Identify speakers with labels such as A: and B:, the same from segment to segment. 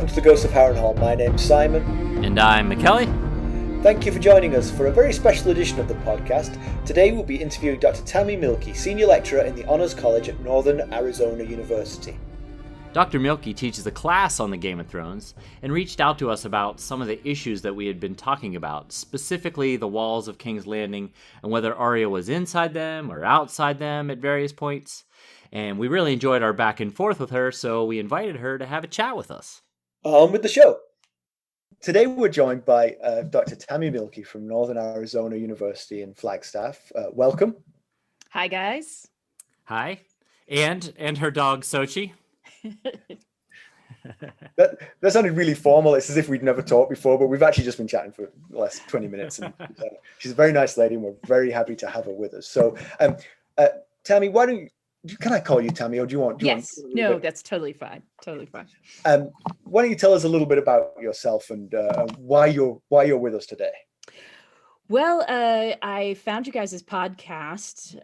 A: welcome to the Ghost of Harrenhal. My name's Simon.
B: And I'm Mackelly.
A: Thank you for joining us for a very special edition of the podcast. Today we'll be interviewing Dr. Tammy Mielke, Senior Lecturer in the Honors College at Northern Arizona University.
B: Dr. Mielke teaches a class on the Game of Thrones and reached out to us about some of the issues that we had been talking about, specifically the walls of King's Landing and whether Arya was inside them or outside them at various points. And we really enjoyed our back and forth with her, so we invited her to have a chat with us.
A: On with the show. Today we're joined by Dr. Tammy Mielke from Northern Arizona University in Flagstaff. Welcome.
C: Hi, guys.
B: Hi. And her dog, Sochi.
A: That sounded really formal. It's as if we'd never talked before, but we've actually just been chatting for the last 20 minutes. And, she's a very nice lady, and we're very happy to have her with us. So, Tammy, can I call you Tammy, or do you want?
C: Yes. No, that's totally fine. Totally fine.
A: Why don't you tell us a little bit about yourself and why you're with us today?
C: Well, I found you guys' podcast.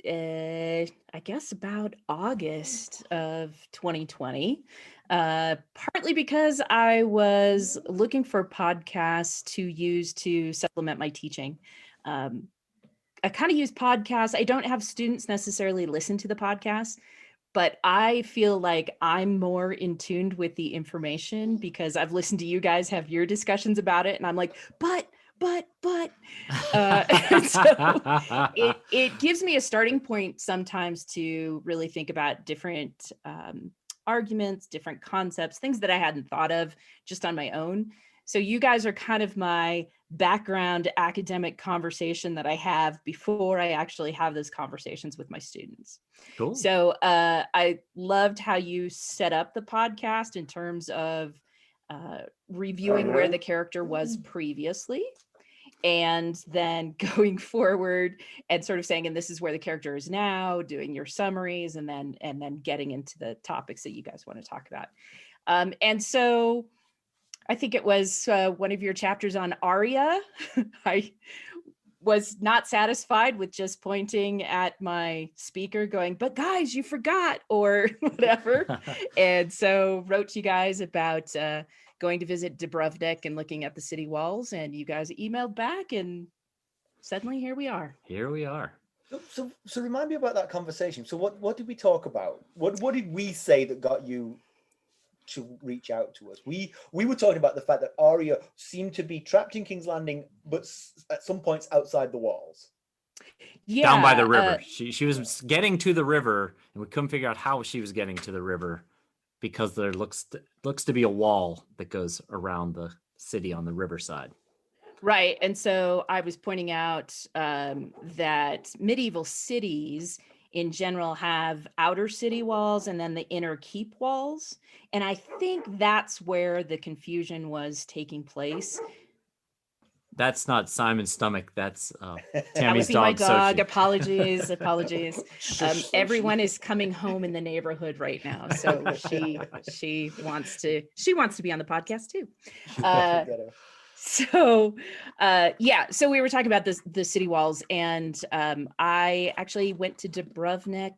C: I guess about August of 2020, partly because I was looking for podcasts to use to supplement my teaching. I kind of use podcasts. I don't have students necessarily listen to the podcast, but I feel like I'm more in tune with the information because I've listened to you guys have your discussions about it. And I'm like, but, so it gives me a starting point sometimes to really think about different arguments, different concepts, things that I hadn't thought of just on my own. So you guys are kind of my background academic conversation that I have before I actually have those conversations with my students.
B: Cool.
C: So I loved how you set up the podcast in terms of reviewing where the character was previously, and then going forward and sort of saying, and this is where the character is now, doing your summaries, and then getting into the topics that you guys want to talk about. And so I think it was one of your chapters on Arya. I was not satisfied with just pointing at my speaker going, but guys, you forgot, or whatever. And so wrote to you guys about going to visit Dubrovnik and looking at the city walls, and you guys emailed back, and suddenly here we are.
B: Here we are.
A: So remind me about that conversation. So what did we talk about? What did we say that got you to reach out to us? We were talking about the fact that Arya seemed to be trapped in King's Landing, but at some points outside the walls.
C: Yeah,
B: down by the river. She was getting to the river, and we couldn't figure out how she was getting to the river because there looks to be a wall that goes around the city on the riverside.
C: Right. And so I was pointing out that medieval cities in general have outer city walls and then the inner keep walls. And I think that's where the confusion was taking place.
B: That's not Simon's stomach. That's Tammy's
C: that would be
B: dog.
C: my dog.
B: Sochi.
C: Apologies. Everyone is coming home in the neighborhood right now, so she wants to be on the podcast too. So we were talking about the city walls, and I actually went to Dubrovnik.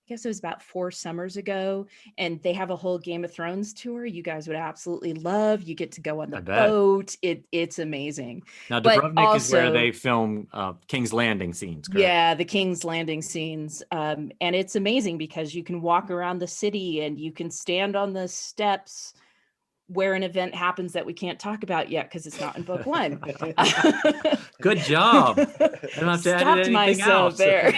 C: I guess it was about 4 summers ago, and they have a whole Game of Thrones tour you guys would absolutely love. You get to go on the boat. It's amazing.
B: Now, Dubrovnik is where they film King's Landing scenes, correct?
C: Yeah, the King's Landing scenes. And it's amazing because you can walk around the city and you can stand on the steps where an event happens that we can't talk about yet because it's not in book 1.
B: Good job. I don't have to edit anything else.
C: There.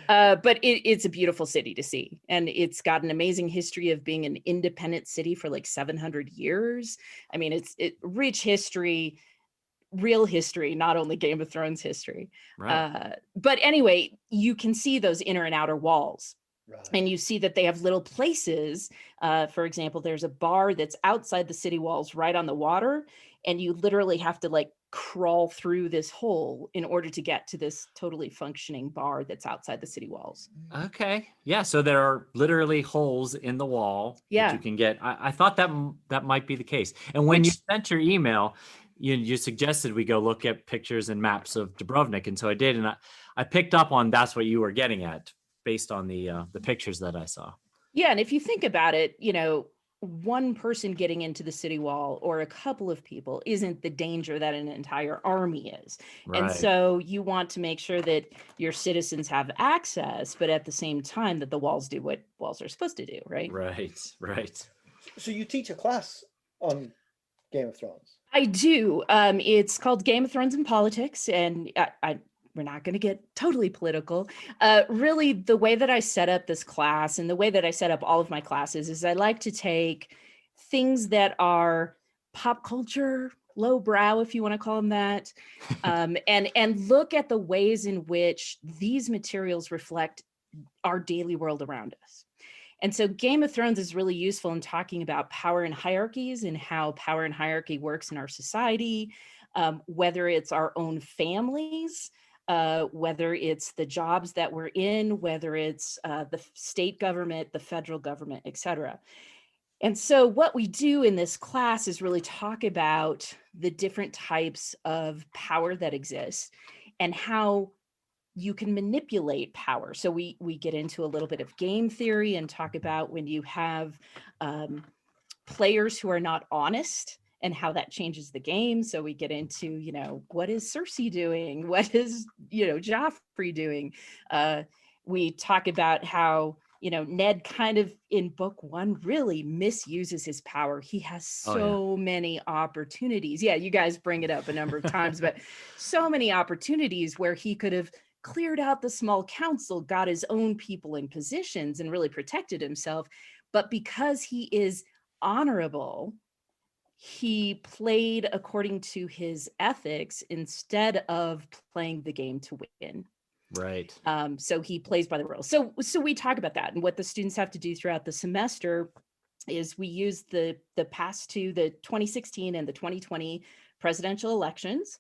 C: But it's a beautiful city to see. And it's got an amazing history of being an independent city for like 700 years. I mean, it's rich history, real history, not only Game of Thrones history.
B: Right.
C: But anyway, you can see those inner and outer walls.
A: Right.
C: And you see that they have little places. For example, there's a bar that's outside the city walls right on the water. And you literally have to like crawl through this hole in order to get to this totally functioning bar that's outside the city walls.
B: Okay. Yeah. So there are literally holes in the wall that you can get. I thought that might be the case. And when you sent your email, you suggested we go look at pictures and maps of Dubrovnik. And so I did. And I picked up on that's what you were getting at based on the pictures that I saw.
C: Yeah. And if you think about it, one person getting into the city wall or a couple of people isn't the danger that an entire army is.
B: Right.
C: And so you want to make sure that your citizens have access, but at the same time that the walls do what walls are supposed to do, right?
B: Right.
A: So you teach a class on Game of Thrones?
C: I do. It's called Game of Thrones and Politics, and we're not going to get totally political. Really, the way that I set up this class and the way that I set up all of my classes is I like to take things that are pop culture, lowbrow, if you want to call them that, and look at the ways in which these materials reflect our daily world around us. And so Game of Thrones is really useful in talking about power and hierarchies and how power and hierarchy works in our society, whether it's our own families, whether it's the jobs that we're in, whether it's the state government, the federal government, et cetera. And so what we do in this class is really talk about the different types of power that exist and how you can manipulate power. So we get into a little bit of game theory and talk about when you have players who are not honest and how that changes the game. So we get into, what is Cersei doing? What is, Joffrey doing? We talk about how, Ned kind of in book 1 really misuses his power. He has so many opportunities. Yeah, you guys bring it up a number of times, but so many opportunities where he could have cleared out the small council, got his own people in positions and really protected himself. But because he is honorable, he played according to his ethics instead of playing the game to win.
B: Right.
C: So he plays by the rules. So we talk about that, and what the students have to do throughout the semester is we use the past two, the 2016 and the 2020 presidential elections.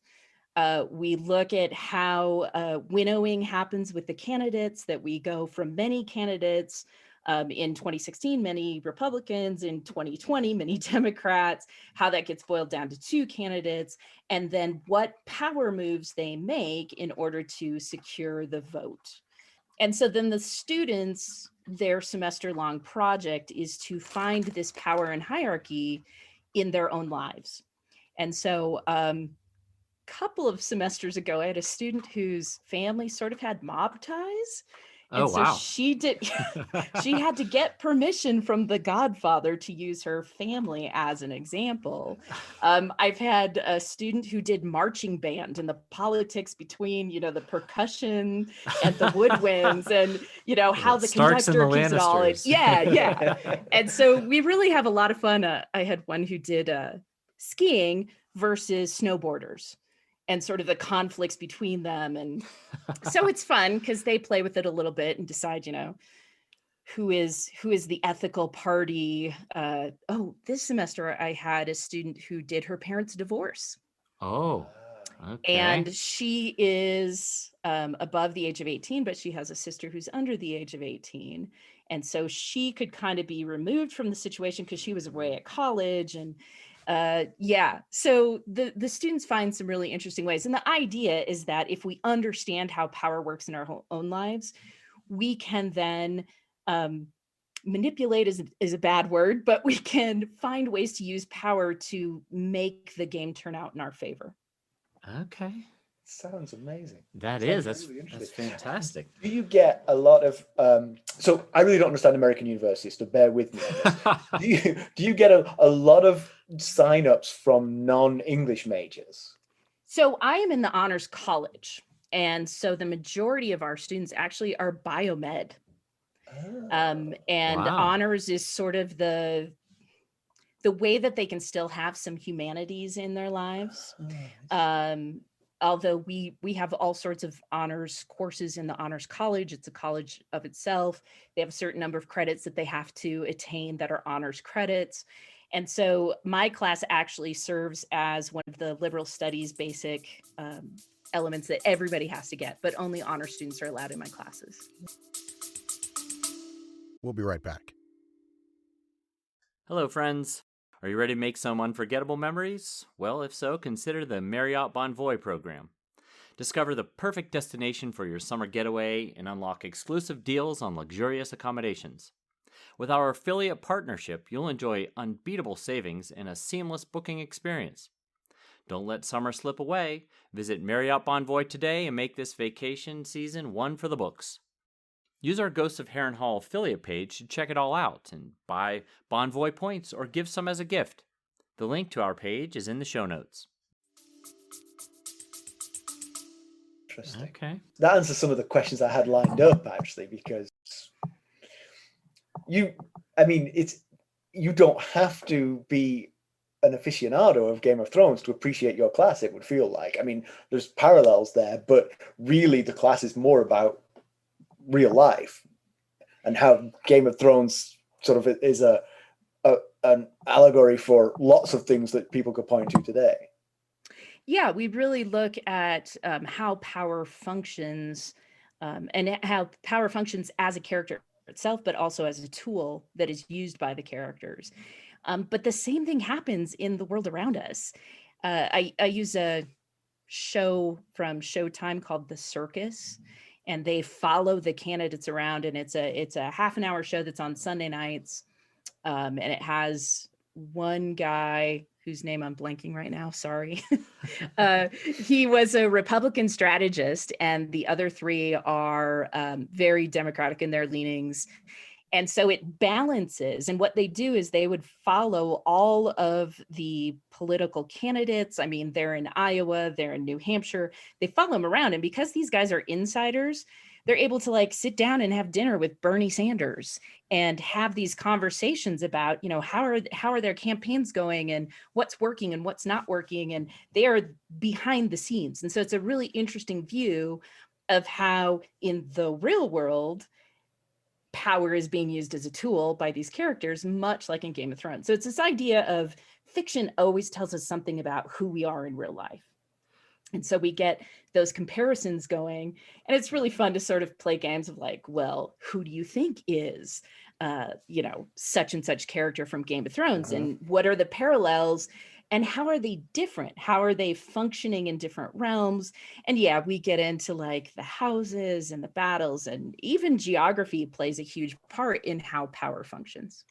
C: We look at how winnowing happens with the candidates, that we go from many candidates, in 2016, many Republicans, in 2020, many Democrats, how that gets boiled down to 2 candidates, and then what power moves they make in order to secure the vote. And so then the students, their semester-long project is to find this power and hierarchy in their own lives. And so couple of semesters ago, I had a student whose family sort of had mob ties. And so she had to get permission from the godfather to use her family as an example. I've had a student who did marching band and the politics between, the percussion and the woodwinds and, how the conductor keeps it all. Yeah. And so we really have a lot of fun. I had one who did skiing versus snowboarders, and sort of the conflicts between them. And so it's fun because they play with it a little bit and decide, who is the ethical party. This semester I had a student who did her parents' divorce.
B: Oh, okay.
C: And she is above the age of 18, but she has a sister who's under the age of 18. And so she could kind of be removed from the situation because she was away at college. And so the students find some really interesting ways. And the idea is that if we understand how power works in our own lives, we can then manipulate is a bad word, but we can find ways to use power to make the game turn out in our favor.
B: Okay.
A: Sounds amazing.
B: That's fantastic.
A: Do you get a lot of so I really don't understand American universities, so bear with me on this. do you get a lot of sign-ups from non-English majors?
C: So I am in the honors college, and so the majority of our students actually are biomed. Honors is sort of the way that they can still have some humanities in their lives. Although we have all sorts of honors courses in the honors college. It's a college of itself. They have a certain number of credits that they have to attain that are honors credits. And so my class actually serves as one of the liberal studies basic elements that everybody has to get, but only honor students are allowed in my classes.
D: We'll be right back.
B: Hello, friends. Are you ready to make some unforgettable memories? Well, if so, consider the Marriott Bonvoy program. Discover the perfect destination for your summer getaway and unlock exclusive deals on luxurious accommodations. With our affiliate partnership, you'll enjoy unbeatable savings and a seamless booking experience. Don't let summer slip away. Visit Marriott Bonvoy today and make this vacation season one for the books. Use our Ghosts of Harrenhal affiliate page to check it all out and buy Bonvoy points or give some as a gift. The link to our page is in the show notes.
A: Interesting.
B: Okay.
A: That answers some of the questions I had lined up, actually, because you don't have to be an aficionado of Game of Thrones to appreciate your class, it would feel like. I mean, there's parallels there, but really the class is more about real life and how Game of Thrones sort of is an allegory for lots of things that people could point to today.
C: Yeah, we really look at how power functions and how power functions as a character itself, but also as a tool that is used by the characters. But the same thing happens in the world around us. I use a show from Showtime called The Circus, and they follow the candidates around, and it's a half an hour show that's on Sunday nights, and it has one guy whose name I'm blanking right now. Sorry. He was a Republican strategist, and the other three are very Democratic in their leanings. And so it balances. And what they do is they would follow all of the political candidates. I mean, they're in Iowa, they're in New Hampshire. They follow them around. And because these guys are insiders, they're able to like sit down and have dinner with Bernie Sanders and have these conversations about, how are their campaigns going and what's working and what's not working. And they are behind the scenes. And so it's a really interesting view of how in the real world, power is being used as a tool by these characters, much like in Game of Thrones. So it's this idea of fiction always tells us something about who we are in real life. And so we get those comparisons going, and it's really fun to sort of play games of like, well, who do you think is, such and such character from Game of Thrones? And what are the parallels and how are they different? How are they functioning in different realms? And yeah, we get into like the houses and the battles, and even geography plays a huge part in how power functions.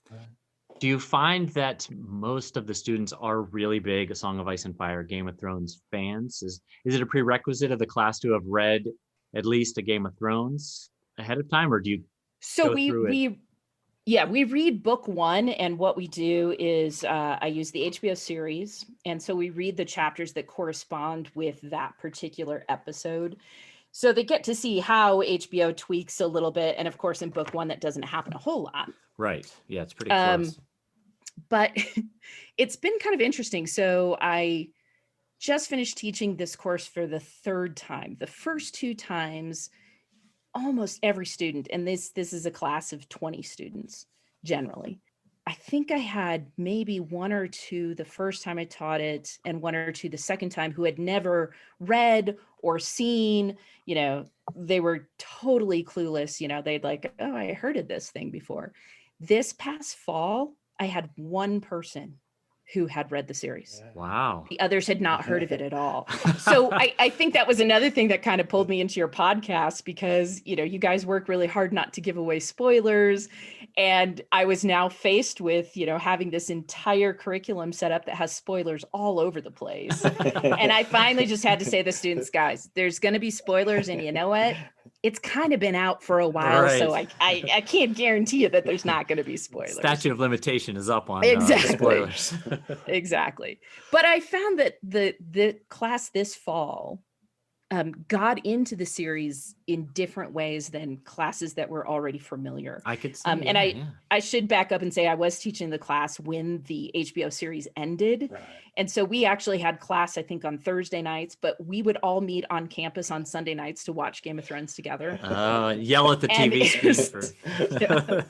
B: Do you find that most of the students are really big Song of Ice and Fire, Game of Thrones fans? Is it a prerequisite of the class to have read at least a Game of Thrones ahead of time, or do you
C: So
B: go through it?
C: we read book one, and what we do is I use the HBO series, and so we read the chapters that correspond with that particular episode. So they get to see how HBO tweaks a little bit, and of course in book one that doesn't happen a whole lot.
B: Right. Yeah, it's pretty close.
C: But it's been kind of interesting. So I just finished teaching this course for the third time. The first two times, almost every student, and this is a class of 20 students generally. I think I had maybe one or two the first time I taught it, and one or two the second time, who had never read or seen, they were totally clueless. They'd like, oh, I heard of this thing before. This past fall, I had one person who had read the series.
B: Wow.
C: The others had not heard of it at all. So I think that was another thing that kind of pulled me into your podcast, because, you guys work really hard not to give away spoilers. And I was now faced with, having this entire curriculum set up that has spoilers all over the place. And I finally just had to say to the students, guys, there's going to be spoilers. And you know what? It's kind of been out for a while, right. So I can't guarantee you that there's not going to be spoilers.
B: Statute of limitation is up on spoilers.
C: Exactly. But I found that the class this fall got into the series in different ways than classes that were already familiar.
B: I could see.
C: I should back up and say I was teaching the class when the HBO series ended. Right. And so we actually had class, I think, on Thursday nights, but we would all meet on campus on Sunday nights to watch Game of Thrones together.
B: Yell at the TV screen.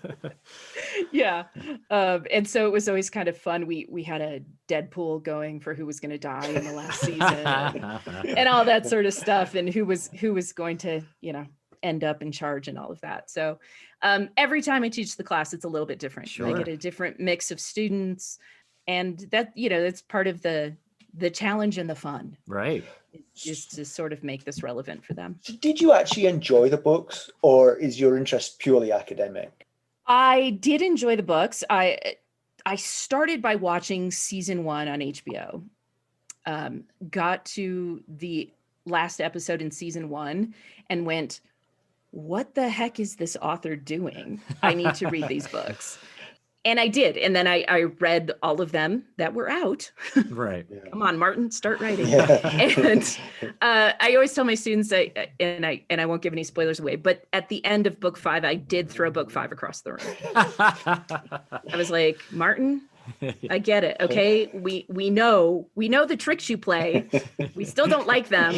C: Yeah. And so it was always kind of fun. We had a Deadpool going for who was going to die in the last season and all that sort of stuff, and who was going to, end up in charge and all of that. So every time I teach the class, it's a little bit different. Sure. I get a different mix of students, and that, that's part of the challenge and the fun.
B: Right.
C: Is to sort of make this relevant for them.
A: So did you actually enjoy the books, or is your interest purely academic?
C: I did enjoy the books. I started by watching season 1 on HBO. Got to the last episode in season 1 and went, what the heck is this author doing? I need to read these books. And I did. And then I read all of them that were out.
B: Right.
C: Come on, Martin, start writing.
A: Yeah.
C: And I always tell my students, and I won't give any spoilers away, but at the end of book 5, I did throw book 5 across the room. I was like, Martin, I get it. Okay. We know the tricks you play. We still don't like them,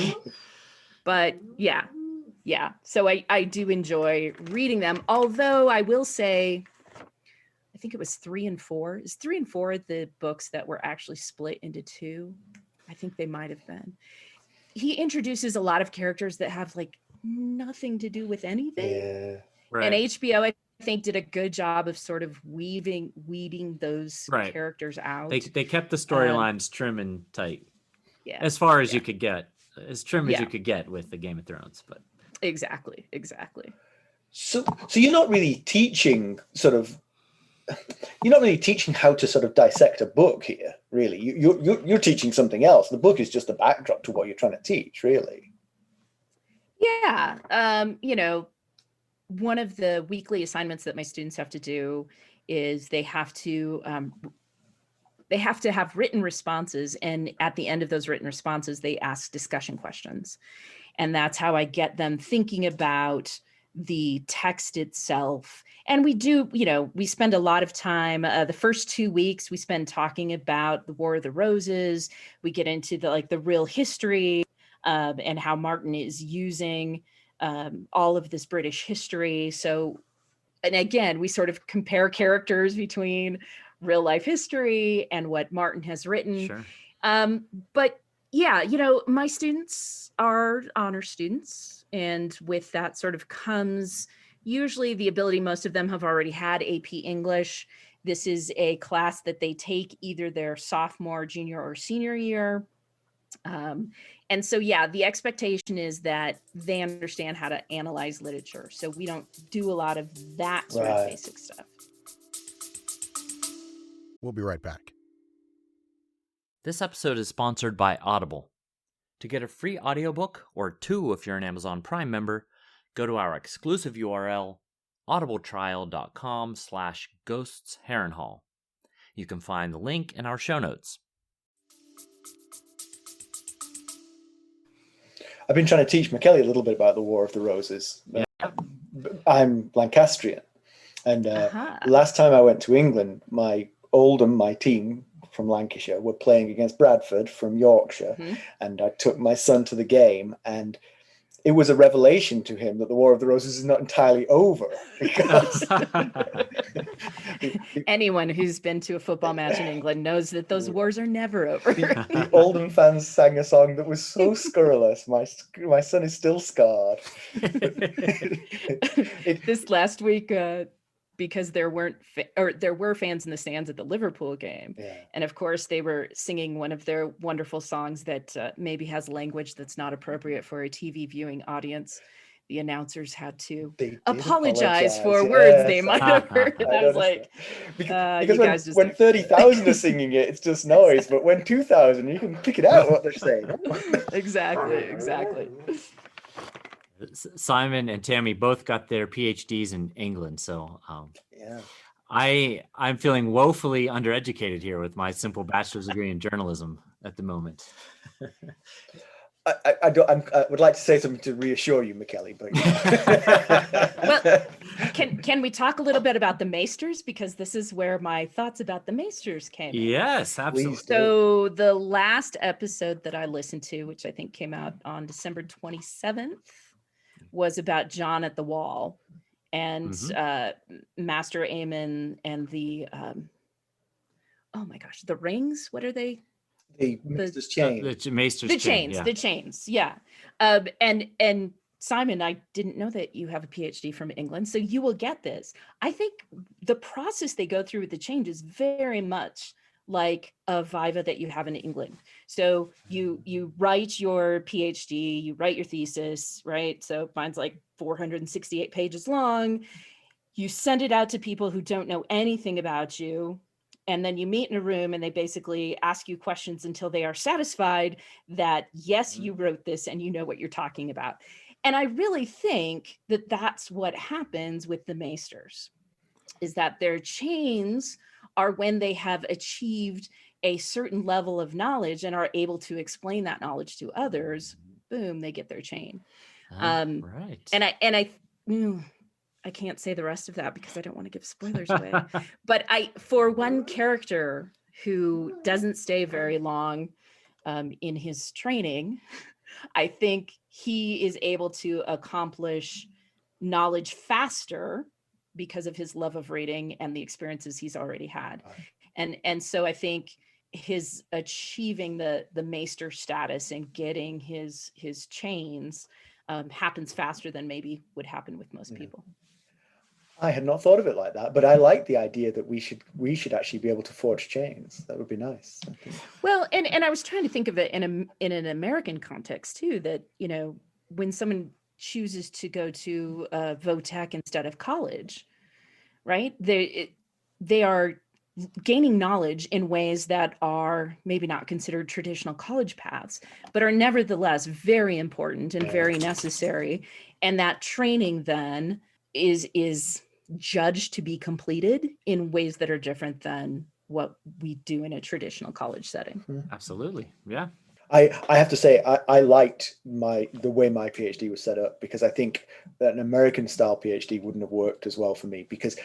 C: but yeah. So I do enjoy reading them. Although I will say, I think it was 3 and 4. Is 3 and 4 the books that were actually split into 2? I think they might have been. He introduces a lot of characters that have like nothing to do with anything.
A: Yeah.
B: Right.
C: And HBO, I think, did a good job of sort of weeding those characters out.
B: They kept the storylines trim and tight.
C: Yeah.
B: As far as you could get, as trim as you could get with the Game of Thrones, but
C: Exactly.
A: So you're not really teaching how to sort of dissect a book here, really. You're teaching something else. The book is just a backdrop to what you're trying to teach, really.
C: Yeah. One of the weekly assignments that my students have to do is they have to have written responses. And at the end of those written responses, they ask discussion questions. And that's how I get them thinking about the text itself. And we do, we spend a lot of time, the first 2 weeks we spend talking about the War of the Roses. We get into the real history and how Martin is using all of this British history. So, and again, we sort of compare characters between real life history and what Martin has written.
B: sure.
C: But yeah, my students are honor students. And with that sort of comes usually the ability, most of them have already had AP English. This is a class that they take either their sophomore, junior, or senior year. And so, yeah, the expectation is that they understand how to analyze literature. So we don't do a lot of that sort of basic stuff.
D: We'll be right back.
B: This episode is sponsored by Audible. To get a free audiobook, or 2 if you're an Amazon Prime member, go to our exclusive URL, audibletrial.com/ghostsharrenhal. You can find the link in our show notes.
A: I've been trying to teach Mackelly a little bit about the War of the Roses.
B: Yeah.
A: I'm Lancastrian. And last time I went to England, my team from Lancashire were playing against Bradford from Yorkshire. Mm-hmm. And I took my son to the game, and it was a revelation to him that the War of the Roses is not entirely over. Because
C: anyone who's been to a football match in England knows that those wars are never over.
A: The Oldham fans sang a song that was so scurrilous. My son is still scarred.
C: This last week, because there were fans in the stands at the Liverpool game. Yeah. And of course they were singing one of their wonderful songs that maybe has language that's not appropriate for a TV viewing audience. The announcers had to apologize for words they might have heard. And I was like,
A: because when 30,000 are singing it, it's just noise. But when 2,000, you can pick it out what they're saying.
C: Exactly.
B: Simon and Tammy both got their PhDs in England, so I'm feeling woefully undereducated here with my simple bachelor's degree in journalism at the moment.
A: I would like to say something to reassure you, Mackelly, but
C: well, can we talk a little bit about the maesters, because this is where my thoughts about the maesters came.
B: Yes, absolutely.
C: So the last episode that I listened to, which I think came out on December 27th, was about John at the Wall and Master Aemon and the the rings. What are they?
A: The Maester's chain.
B: The Maester's chain.
C: The chains. Yeah. And Simon, I didn't know that you have a PhD from England, so you will get this. I think the process they go through with the change is very much like a viva that you have in England. So you write your PhD, you write your thesis, right? So mine's like 468 pages long. you send it out to people who don't know anything about you, and then you meet in a room and they basically ask you questions until they are satisfied that, yes, you wrote this and you know what you're talking about. And I really think that that's what happens with the maesters, is that their chains are when they have achieved a certain level of knowledge and are able to explain that knowledge to others. Boom, they get their chain.
B: Right.
C: And I can't say the rest of that because I don't want to give spoilers away. But for one character who doesn't stay very long in his training, I think he is able to accomplish knowledge faster because of his love of reading and the experiences he's already had. And so I think his achieving the maester status and getting his chains happens faster than maybe would happen with most people.
A: I had not thought of it like that, but I like the idea that we should actually be able to forge chains. That would be nice.
C: Well, and I was trying to think of it in an American context too, that, you know, when someone chooses to go to Votech instead of college, right? They are gaining knowledge in ways that are maybe not considered traditional college paths, but are nevertheless very important and very necessary. And that training then is judged to be completed in ways that are different than what we do in a traditional college setting.
B: Absolutely. Yeah.
A: I have to say, I liked the way my PhD was set up, because I think that an American style PhD wouldn't have worked as well for me, because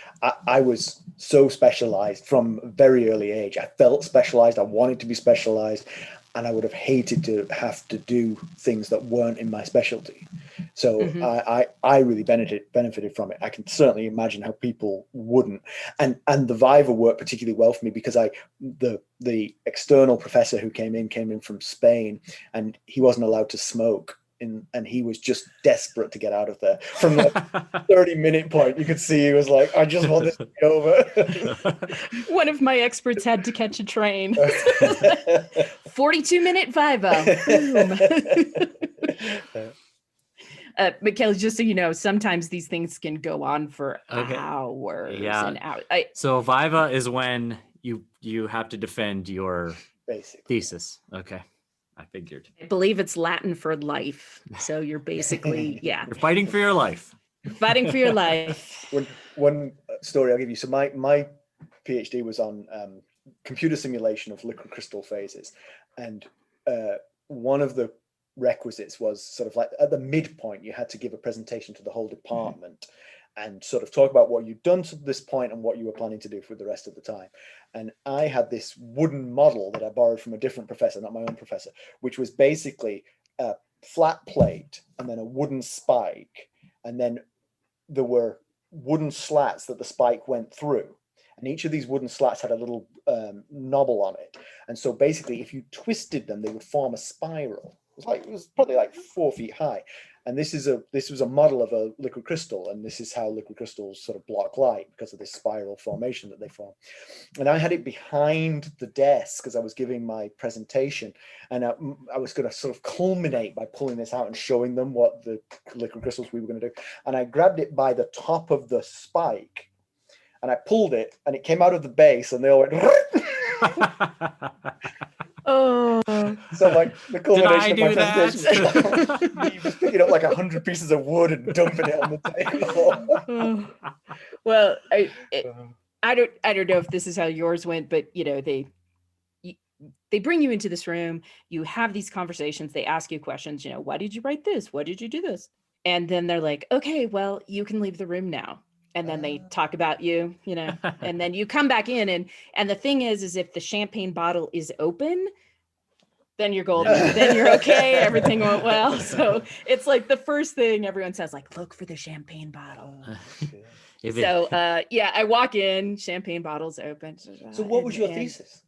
A: I was so specialized from a very early age. I felt specialized. I wanted to be specialized, and I would have hated to have to do things that weren't in my specialty. So I really benefited from it. I can certainly imagine how people wouldn't. And the Viva worked particularly well for me because the external professor who came in from Spain, and he wasn't allowed to smoke. And he was just desperate to get out of there. From the 30-minute point, you could see he was like, I just want this to be over.
C: One of my experts had to catch a train. 42-minute Viva. Boom. Mackelly, just so you know, sometimes these things can go on for hours and hours.
B: So Viva is when you have to defend your thesis. Okay. I figured.
C: I believe it's Latin for life. So you're basically, you're
B: fighting for your life.
C: Fighting for your life.
A: One story I'll give you. So my PhD was on computer simulation of liquid crystal phases. And one of the requisites was sort of like at the midpoint, you had to give a presentation to the whole department and sort of talk about what you'd done to this point and what you were planning to do for the rest of the time. And I had this wooden model that I borrowed from a different professor, not my own professor, which was basically a flat plate and then a wooden spike. And then there were wooden slats that the spike went through. And each of these wooden slats had a little knobble on it. And so basically, if you twisted them, they would form a spiral. It was probably like 4 feet high. And this was a model of a liquid crystal, and this is how liquid crystals sort of block light because of this spiral formation that they form. And I had it behind the desk as I was giving my presentation, and I was going to sort of culminate by pulling this out and showing them what the liquid crystals we were going to do. And I grabbed it by the top of the spike, and I pulled it, and it came out of the base, and they all went.
C: Oh,
A: so like the culmination of my
B: presentation,
A: me just picking up like 100 pieces of wood and dumping it on the table.
C: Well, I don't know if this is how yours went, but you know, they bring you into this room, you have these conversations, they ask you questions, you know, why did you write this? Why did you do this? And then they're like, okay, well, you can leave the room now. And then they talk about you, you know, and then you come back in, and the thing is if the champagne bottle is open, then you're golden. Then you're okay. Everything went well. So it's like the first thing everyone says, like, look for the champagne bottle. So I walk in, champagne bottle's open.
A: So what was your thesis?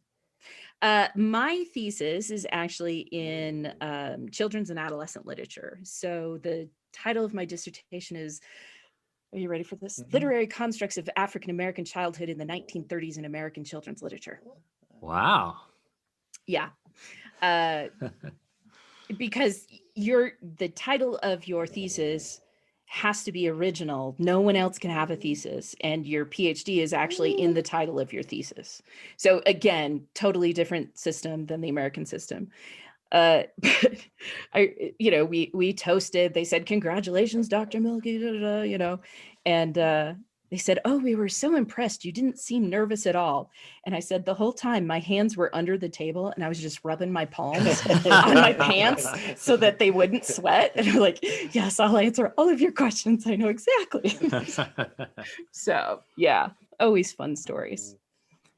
C: My thesis is actually in children's and adolescent literature. So the title of my dissertation is, are you ready for this? Mm-hmm. Literary Constructs of African-American Childhood in the 1930s in American Children's Literature.
B: Wow.
C: Yeah. Because the title of your thesis has to be original. No one else can have a thesis, and your PhD is actually in the title of your thesis. So again, totally different system than the American system. But we toasted. They said, "Congratulations, Dr. Mielke," and they said, "Oh, we were so impressed. You didn't seem nervous at all." And I said, the whole time my hands were under the table and I was just rubbing my palms on my pants so that they wouldn't sweat. And I'm like, "Yes, I'll answer all of your questions. I know exactly." So yeah, always fun stories.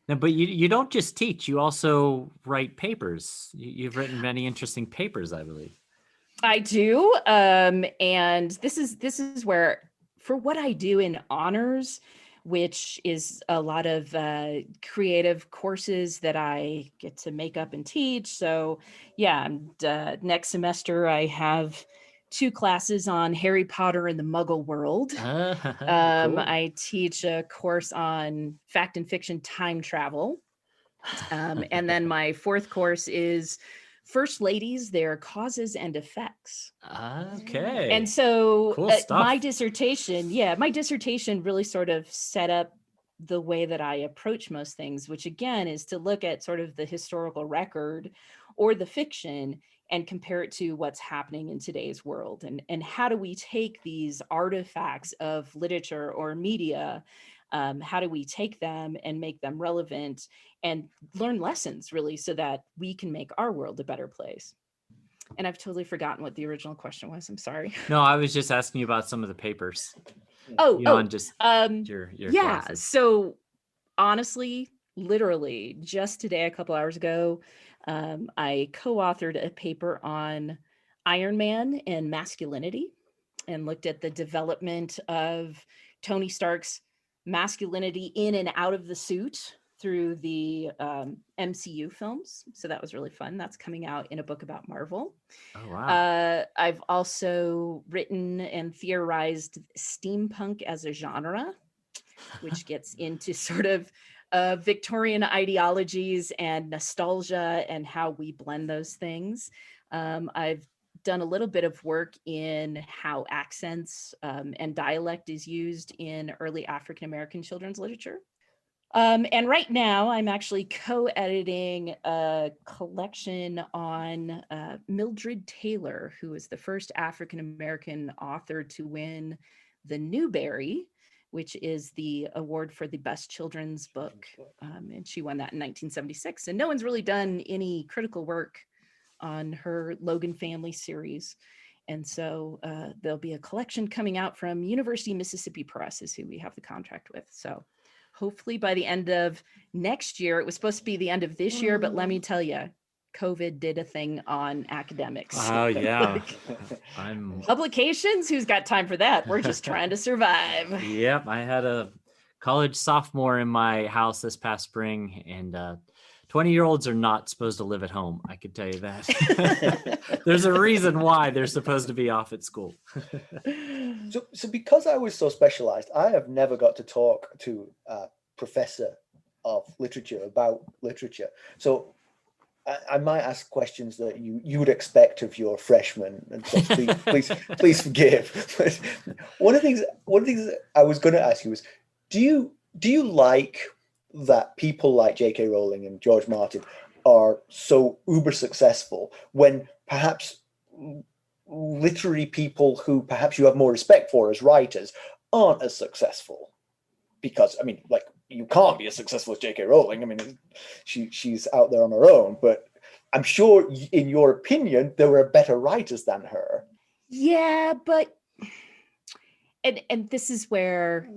B: No, but you don't just teach, you also write papers. You've written many interesting papers, I believe.
C: I do. And this is where, for what I do in honors, which is a lot of creative courses that I get to make up and teach. So yeah, next semester I have 2 classes on Harry Potter and the Muggle world.
B: Cool.
C: I teach a course on fact and fiction time travel. And then my 4th course is First Ladies, Their Causes and Effects.
B: Okay.
C: And so
B: Cool stuff.
C: my dissertation really sort of set up the way that I approach most things, which again is to look at sort of the historical record or the fiction and compare it to what's happening in today's world. And how do we take these artifacts of literature or media, how do we take them and make them relevant and learn lessons, really, so that we can make our world a better place? And I've totally forgotten what the original question was. I'm sorry.
B: No, I was just asking you about some of the papers. Just your
C: yeah.
B: classes.
C: So honestly, literally just today, a couple hours ago, I co-authored a paper on Iron Man and masculinity and looked at the development of Tony Stark's masculinity in and out of the suit through the MCU films. So that was really fun. That's coming out in a book about Marvel.
B: Oh, wow.
C: I've also written and theorized steampunk as a genre, which gets into sort of Victorian ideologies and nostalgia and how we blend those things. I've done a little bit of work in how accents and dialect is used in early African-American children's literature. And right now I'm actually co-editing a collection on Mildred Taylor, who is the first African-American author to win the Newbery, which is the award for the best children's book. And she won that in 1976. And no one's really done any critical work on her Logan Family series. And so there'll be a collection coming out from University of Mississippi Press is who we have the contract with. So hopefully by the end of next year, it was supposed to be the end of this year, but let me tell you, COVID did a thing on academics.
B: Oh, yeah.
C: Publications, who's got time for that? We're just trying to survive.
B: Yep. I had a college sophomore in my house this past spring, and 20-year-olds are not supposed to live at home. I could tell you that. There's a reason why they're supposed to be off at school.
A: So because I was so specialized, I have never got to talk to a professor of literature about literature. So I might ask questions that you would expect of your freshmen, and so please forgive. But one of the things I was going to ask you was, do you like that people like J.K. Rowling and George Martin are so uber successful when perhaps literary people who perhaps you have more respect for as writers aren't as successful? Because, I mean, like, you can't be as successful as J.K. Rowling. I mean, she's out there on her own, but I'm sure in your opinion, there were better writers than her.
C: Yeah, but and this is where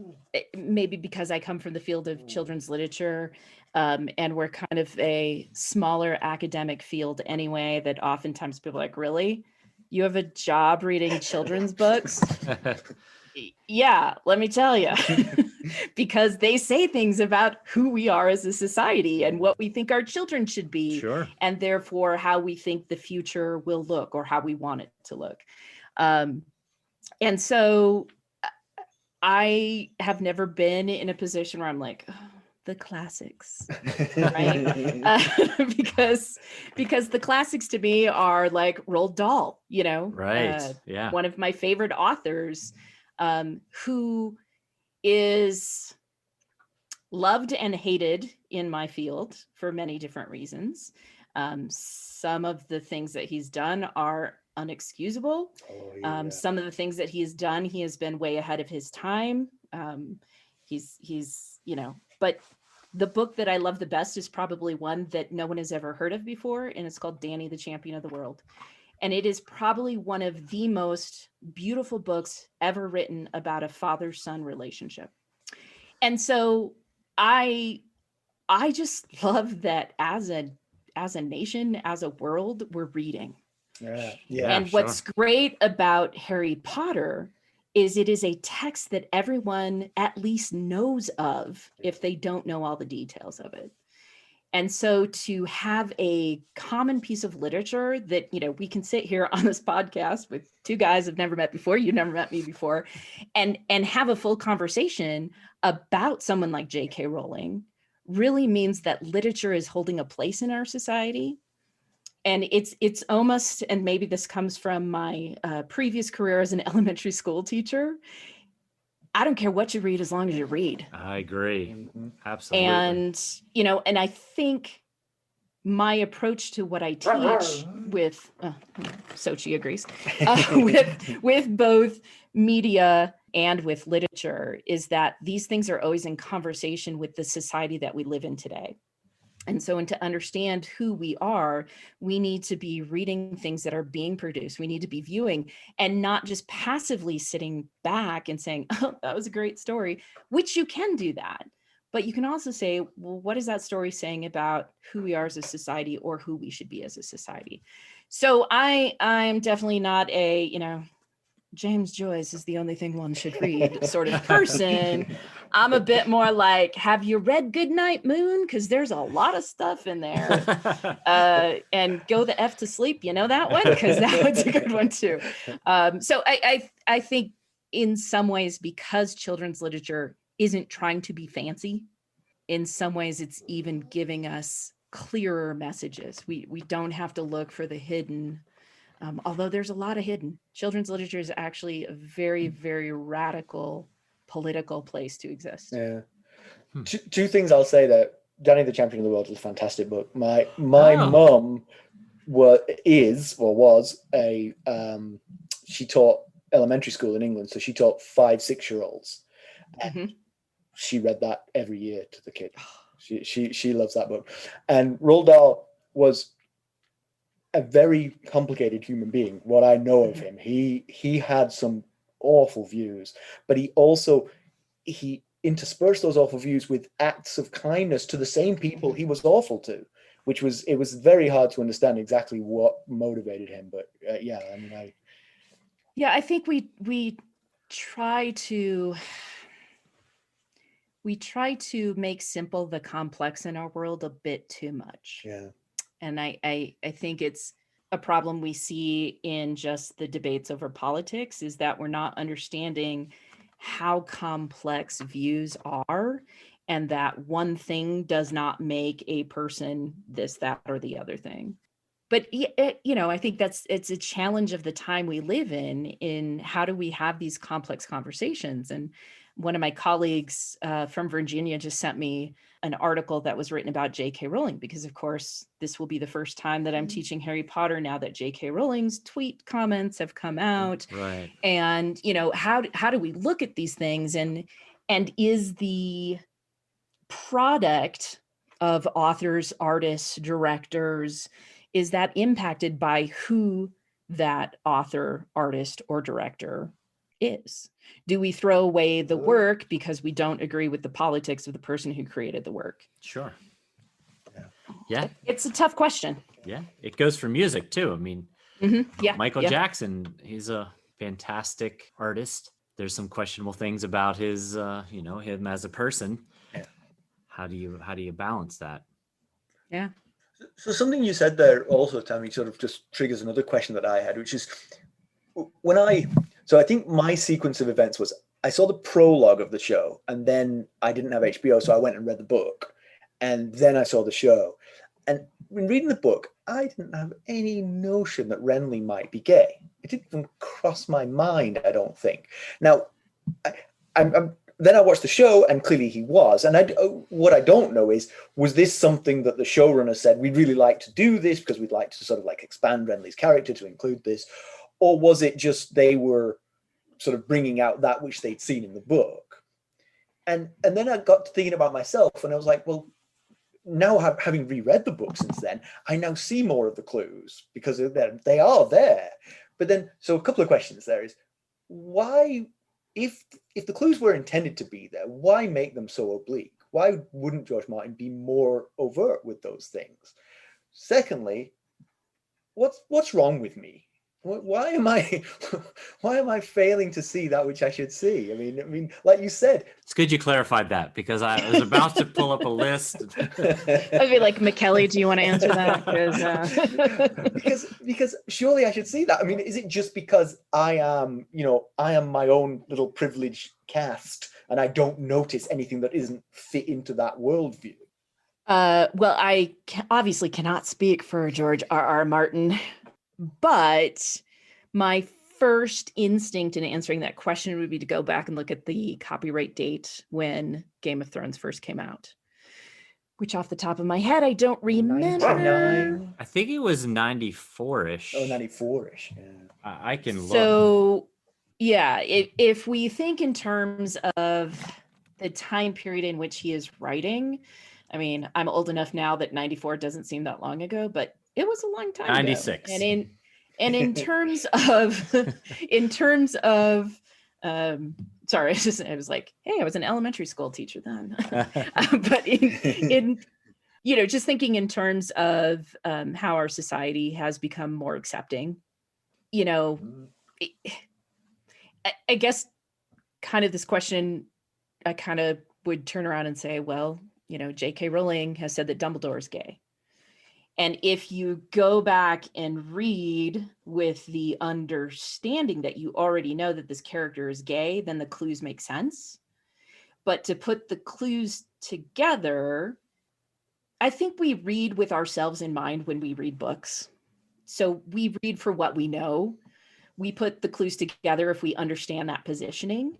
C: maybe because I come from the field of children's literature, and we're kind of a smaller academic field anyway, that oftentimes people are like, really? You have a job reading children's books? Yeah, let me tell you, because they say things about who we are as a society and what we think our children should be,
B: Sure.
C: And therefore how we think the future will look or how we want it to look. And so I have never been in a position where I'm like, oh, the classics, right? Because the classics to me are like Roald Dahl,
B: Right. Yeah.
C: One of my favorite authors. who is loved and hated in my field for many different reasons. Some of the things that he's done are unexcusable. Some of the things that he has done, he has been way ahead of his time. He's, but the book that I love the best is probably one that no one has ever heard of before, and it's called Danny, the Champion of the World. And it is probably one of the most beautiful books ever written about a father-son relationship. And so I just love that as a nation, as a world, we're reading. And what's great about Harry Potter is it is a text that everyone at least knows of if they don't know all the details of it. And so to have a common piece of literature that, we can sit here on this podcast with two guys I've never met before, you've never met me before, and have a full conversation about someone like J.K. Rowling really means that literature is holding a place in our society. And it's almost, and maybe this comes from my previous career as an elementary school teacher, I don't care what you read as long as you read.
B: I agree. Absolutely.
C: And, and I think my approach to what I teach with, Sochi agrees, with both media and with literature is that these things are always in conversation with the society that we live in today. And so, and to understand who we are, we need to be reading things that are being produced. We need to be viewing and not just passively sitting back and saying, oh, that was a great story, which you can do that. But you can also say, well, what is that story saying about who we are as a society or who we should be as a society? So I'm definitely not a, James Joyce is the only thing one should read sort of person. I'm a bit more like, have you read Goodnight Moon? Because there's a lot of stuff in there. And Go the F to Sleep, you know that one? Because that one's a good one too. So I think in some ways, because children's literature isn't trying to be fancy, in some ways it's even giving us clearer messages. We don't have to look for the hidden. Although there's a lot of hidden. Children's literature is actually a very, very radical political place to exist.
A: Yeah. Two things I'll say there. Danny the Champion of the World is a fantastic book. My mum was she taught elementary school in England, so she taught 5-6-year-olds, and she read that every year to the kids. She loves that book. And Roald Dahl was a very complicated human being. What I know of him, he had some awful views, but he interspersed those awful views with acts of kindness to the same people he was awful to, it was very hard to understand exactly what motivated him. But
C: I think we try to make simple the complex in our world a bit too much.
A: Yeah.
C: And I think it's a problem we see in just the debates over politics is that we're not understanding how complex views are, and that one thing does not make a person this, that, or the other thing. But, I think it's a challenge of the time we live in how do we have these complex conversations? And one of my colleagues from Virginia just sent me an article that was written about J.K. Rowling, because of course, this will be the first time that I'm teaching Harry Potter now that J.K. Rowling's tweet comments have come out.
B: Right.
C: And, how do we look at these things? And is the product of authors, artists, directors, is that impacted by who that author, artist, or director is? Do we throw away the work because we don't agree with the politics of the person who created the work?
B: Sure. Yeah.
C: It's a tough question.
B: Yeah. It goes for music too. I mean, Michael Jackson, he's a fantastic artist. There's some questionable things about his, him as a person.
A: Yeah.
B: How do you balance that?
C: Yeah.
A: So something you said there also, Tammy, sort of just triggers another question that I had, which is so I think my sequence of events was I saw the prologue of the show, and then I didn't have HBO, so I went and read the book, and then I saw the show. And when reading the book, I didn't have any notion that Renly might be gay. It didn't even cross my mind, I don't think. Now, then I watched the show, and clearly he was. And what I don't know is, was this something that the showrunner said, we'd really like to do this because we'd like to sort of like expand Renly's character to include this? Or was it just they were sort of bringing out that which they'd seen in the book? And then I got to thinking about myself, and I was like, well, now having reread the book since then, I now see more of the clues because they are there. But then, so a couple of questions there is, why, if the clues were intended to be there, why make them so oblique? Why wouldn't George Martin be more overt with those things? Secondly, what's wrong with me? Why am I failing to see that which I should see? I mean, like you said,
B: it's good you clarified that, because I was about to pull up a list.
C: I'd be like, Mackelly, do you want to answer that?
A: Because surely I should see that. I mean, is it just because I am my own little privileged caste and I don't notice anything that isn't fit into that worldview?
C: Well, I obviously cannot speak for George R.R. Martin. But my first instinct in answering that question would be to go back and look at the copyright date when Game of Thrones first came out, which off the top of my head, I don't remember.
A: 99?
B: I think it was 94-ish.
A: Oh, 94-ish. Yeah.
B: I can look.
C: So, yeah, if we think in terms of the time period in which he is writing, I mean, I'm old enough now that 94 doesn't seem that long ago, but it was a long time
B: 96.
C: ago. And in terms of sorry, I was like, hey, I was an elementary school teacher then. But in just thinking in terms of how our society has become more accepting, I guess kind of this question, I kind of would turn around and say, well, J.K. Rowling has said that Dumbledore is gay. And if you go back and read with the understanding that you already know that this character is gay, then the clues make sense. But to put the clues together, I think we read with ourselves in mind when we read books. So we read for what we know. We put the clues together if we understand that positioning.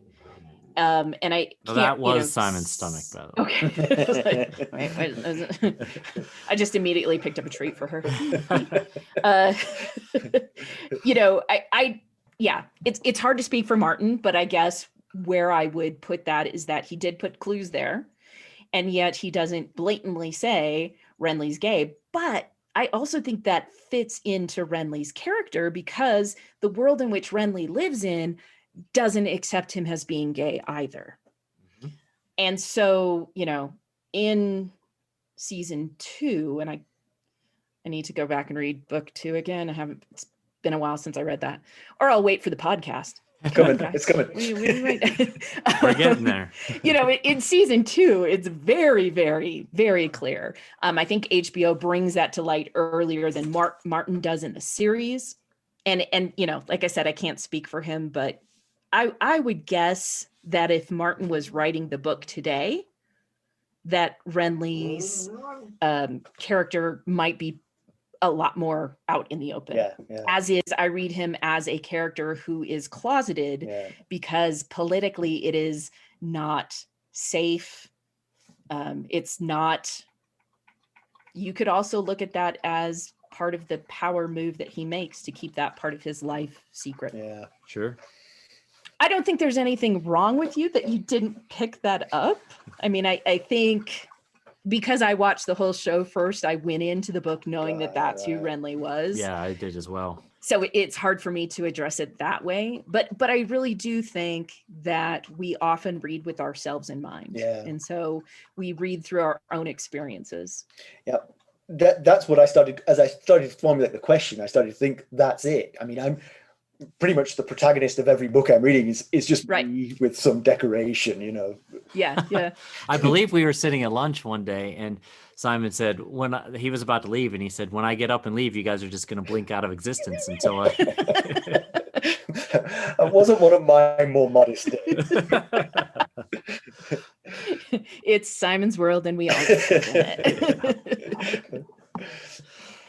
C: And I can't,
B: that was Simon's stomach, by the
C: way. Okay. I just immediately picked up a treat for her. It's hard to speak for Martin, but I guess where I would put that is that he did put clues there, and yet he doesn't blatantly say Renly's gay. But I also think that fits into Renly's character because the world in which Renly lives in doesn't accept him as being gay either. Mm-hmm. And so, in season 2, and I need to go back and read book 2 again. It's been a while since I read that, or I'll wait for the podcast.
A: It's coming.
B: We're getting there.
C: In season 2, it's very, very, very clear. I think HBO brings that to light earlier than Martin does in the series. And like I said, I can't speak for him, but I would guess that if Martin was writing the book today, that Renly's character might be a lot more out in the open.
A: Yeah.
C: As is, I read him as a character who is closeted because politically it is not safe. It's not. You could also look at that as part of the power move that he makes to keep that part of his life secret.
A: Yeah,
B: sure.
C: I don't think there's anything wrong with you that you didn't pick that up. I mean, I think because I watched the whole show first, I went into the book knowing that that's who Renly was.
B: Yeah, I did as well.
C: So it's hard for me to address it that way. But I really do think that we often read with ourselves in mind.
A: Yeah.
C: And so we read through our own experiences.
A: Yeah. That's what I started, as I started to formulate the question, I started to think that's it. I mean, I'm pretty much the protagonist of every book I'm reading is just me with some decoration,
C: Yeah.
B: I believe we were sitting at lunch one day and Simon said he was about to leave, and he said, when I get up and leave, you guys are just going to blink out of existence until I...
A: That wasn't one of my more modest days.
C: It's Simon's world and we all live in it.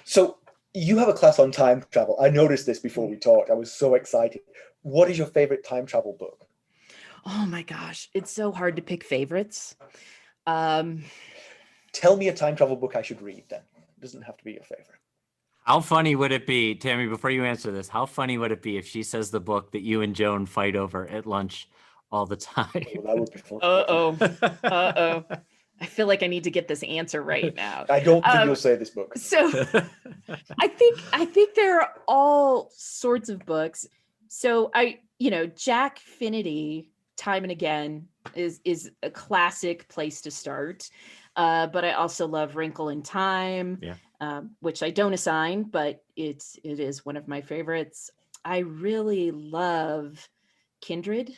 A: So you have a class on time travel. I noticed this before we talked. I was so excited. What is your favorite time travel book?
C: Oh my gosh, it's so hard to pick favorites.
A: Tell me a time travel book I should read then. It doesn't have to be your favorite.
B: How funny would it be, Tammy, before you answer this, how funny would it be if she says the book that you and Joan fight over at lunch all the time?
A: Oh, that would be fun.
C: Uh-oh. I feel like I need to get this answer right now.
A: I don't think you'll say this book.
C: So I think there are all sorts of books. So Jack Finney, time and again, is a classic place to start. But I also love Wrinkle in Time, which I don't assign, but it is one of my favorites. I really love Kindred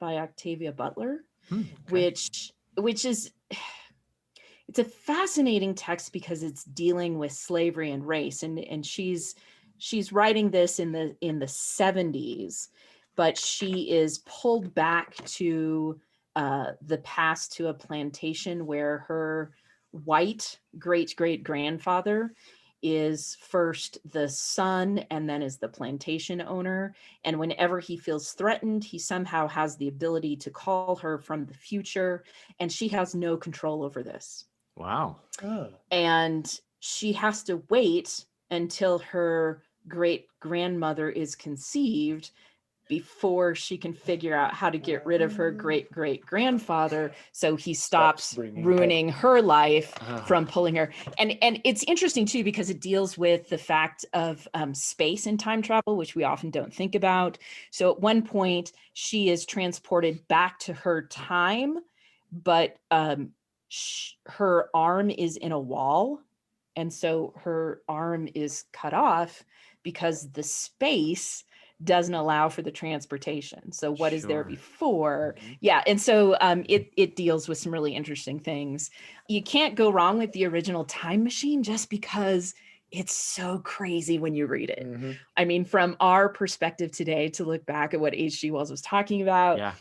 C: by Octavia Butler, which is, it's a fascinating text because it's dealing with slavery and race, and she's writing this in the 70s, but she is pulled back to the past, to a plantation where her white great-great-grandfather is first the son and then is the plantation owner. And whenever he feels threatened, he somehow has the ability to call her from the future, and she has no control over this.
B: Wow.
A: Oh.
C: And she has to wait until her great-grandmother is conceived before she can figure out how to get rid of her great-great-grandfather, so he stops ruining her life from pulling her. And it's interesting too, because it deals with the fact of space and time travel, which we often don't think about. So at one point she is transported back to her time, but her arm is in a wall, and so her arm is cut off because the space doesn't allow for the transportation. So what is there before? Yeah. And so it deals with some really interesting things. You can't go wrong with the original Time Machine just because it's so crazy when you read it. I mean, from our perspective today, to look back at what H.G. Wells was talking about,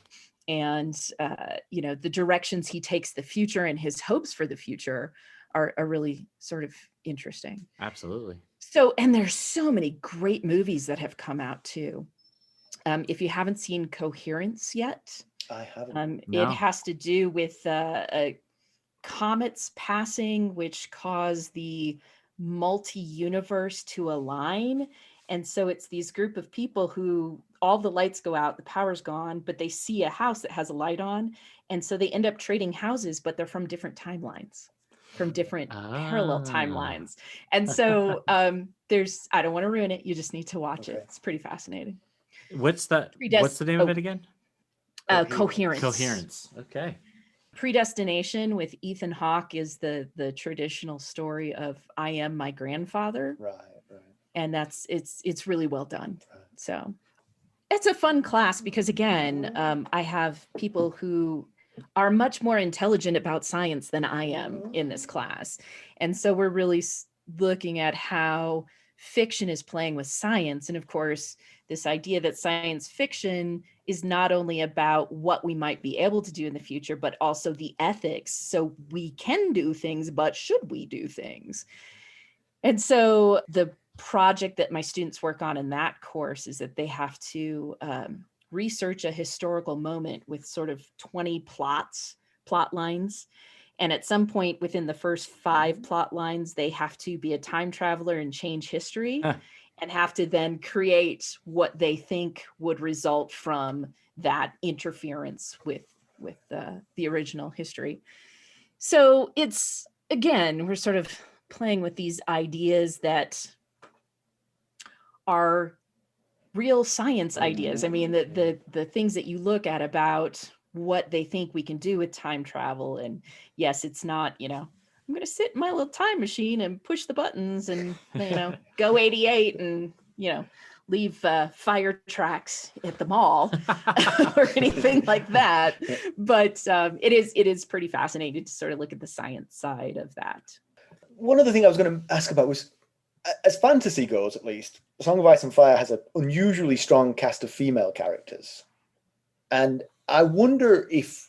C: and the directions he takes the future and his hopes for the future are really sort of interesting. Absolutely. So, and there's so many great movies that have come out too. If you haven't seen Coherence yet,
A: I haven't.
C: It has to do with comets passing, which cause the multi-universe to align. And so it's these group of people who all the lights go out, the power's gone, but they see a house that has a light on. And so they end up trading houses, but they're from different timelines, from different parallel timelines. And so there's, I don't want to ruin it. You just need to watch it. It's pretty fascinating.
B: What's the name of it again?
C: Coherence.
B: Coherence. Okay.
C: Predestination with Ethan Hawke is the traditional story of I am my grandfather.
A: Right.
C: And it's really well done. So it's a fun class because, again, I have people who are much more intelligent about science than I am in this class. And so we're really looking at how fiction is playing with science. And of course, this idea that science fiction is not only about what we might be able to do in the future, but also the ethics. So we can do things, but should we do things? And so the project that my students work on in that course is that they have to research a historical moment with sort of 20 plot lines. And at some point within the first 5 plot lines, they have to be a time traveler and change history and have to then create what they think would result from that interference with the original history. So it's, again, we're sort of playing with these ideas that are real science ideas. I mean, the things that you look at about what they think we can do with time travel. And yes, it's not, I'm going to sit in my little time machine and push the buttons and, go 88 and, leave fire tracks at the mall or anything like that. But it is pretty fascinating to sort of look at the science side of that.
A: One other thing I was going to ask about was, as fantasy goes, at least, Song of Ice and Fire has an unusually strong cast of female characters. And I wonder if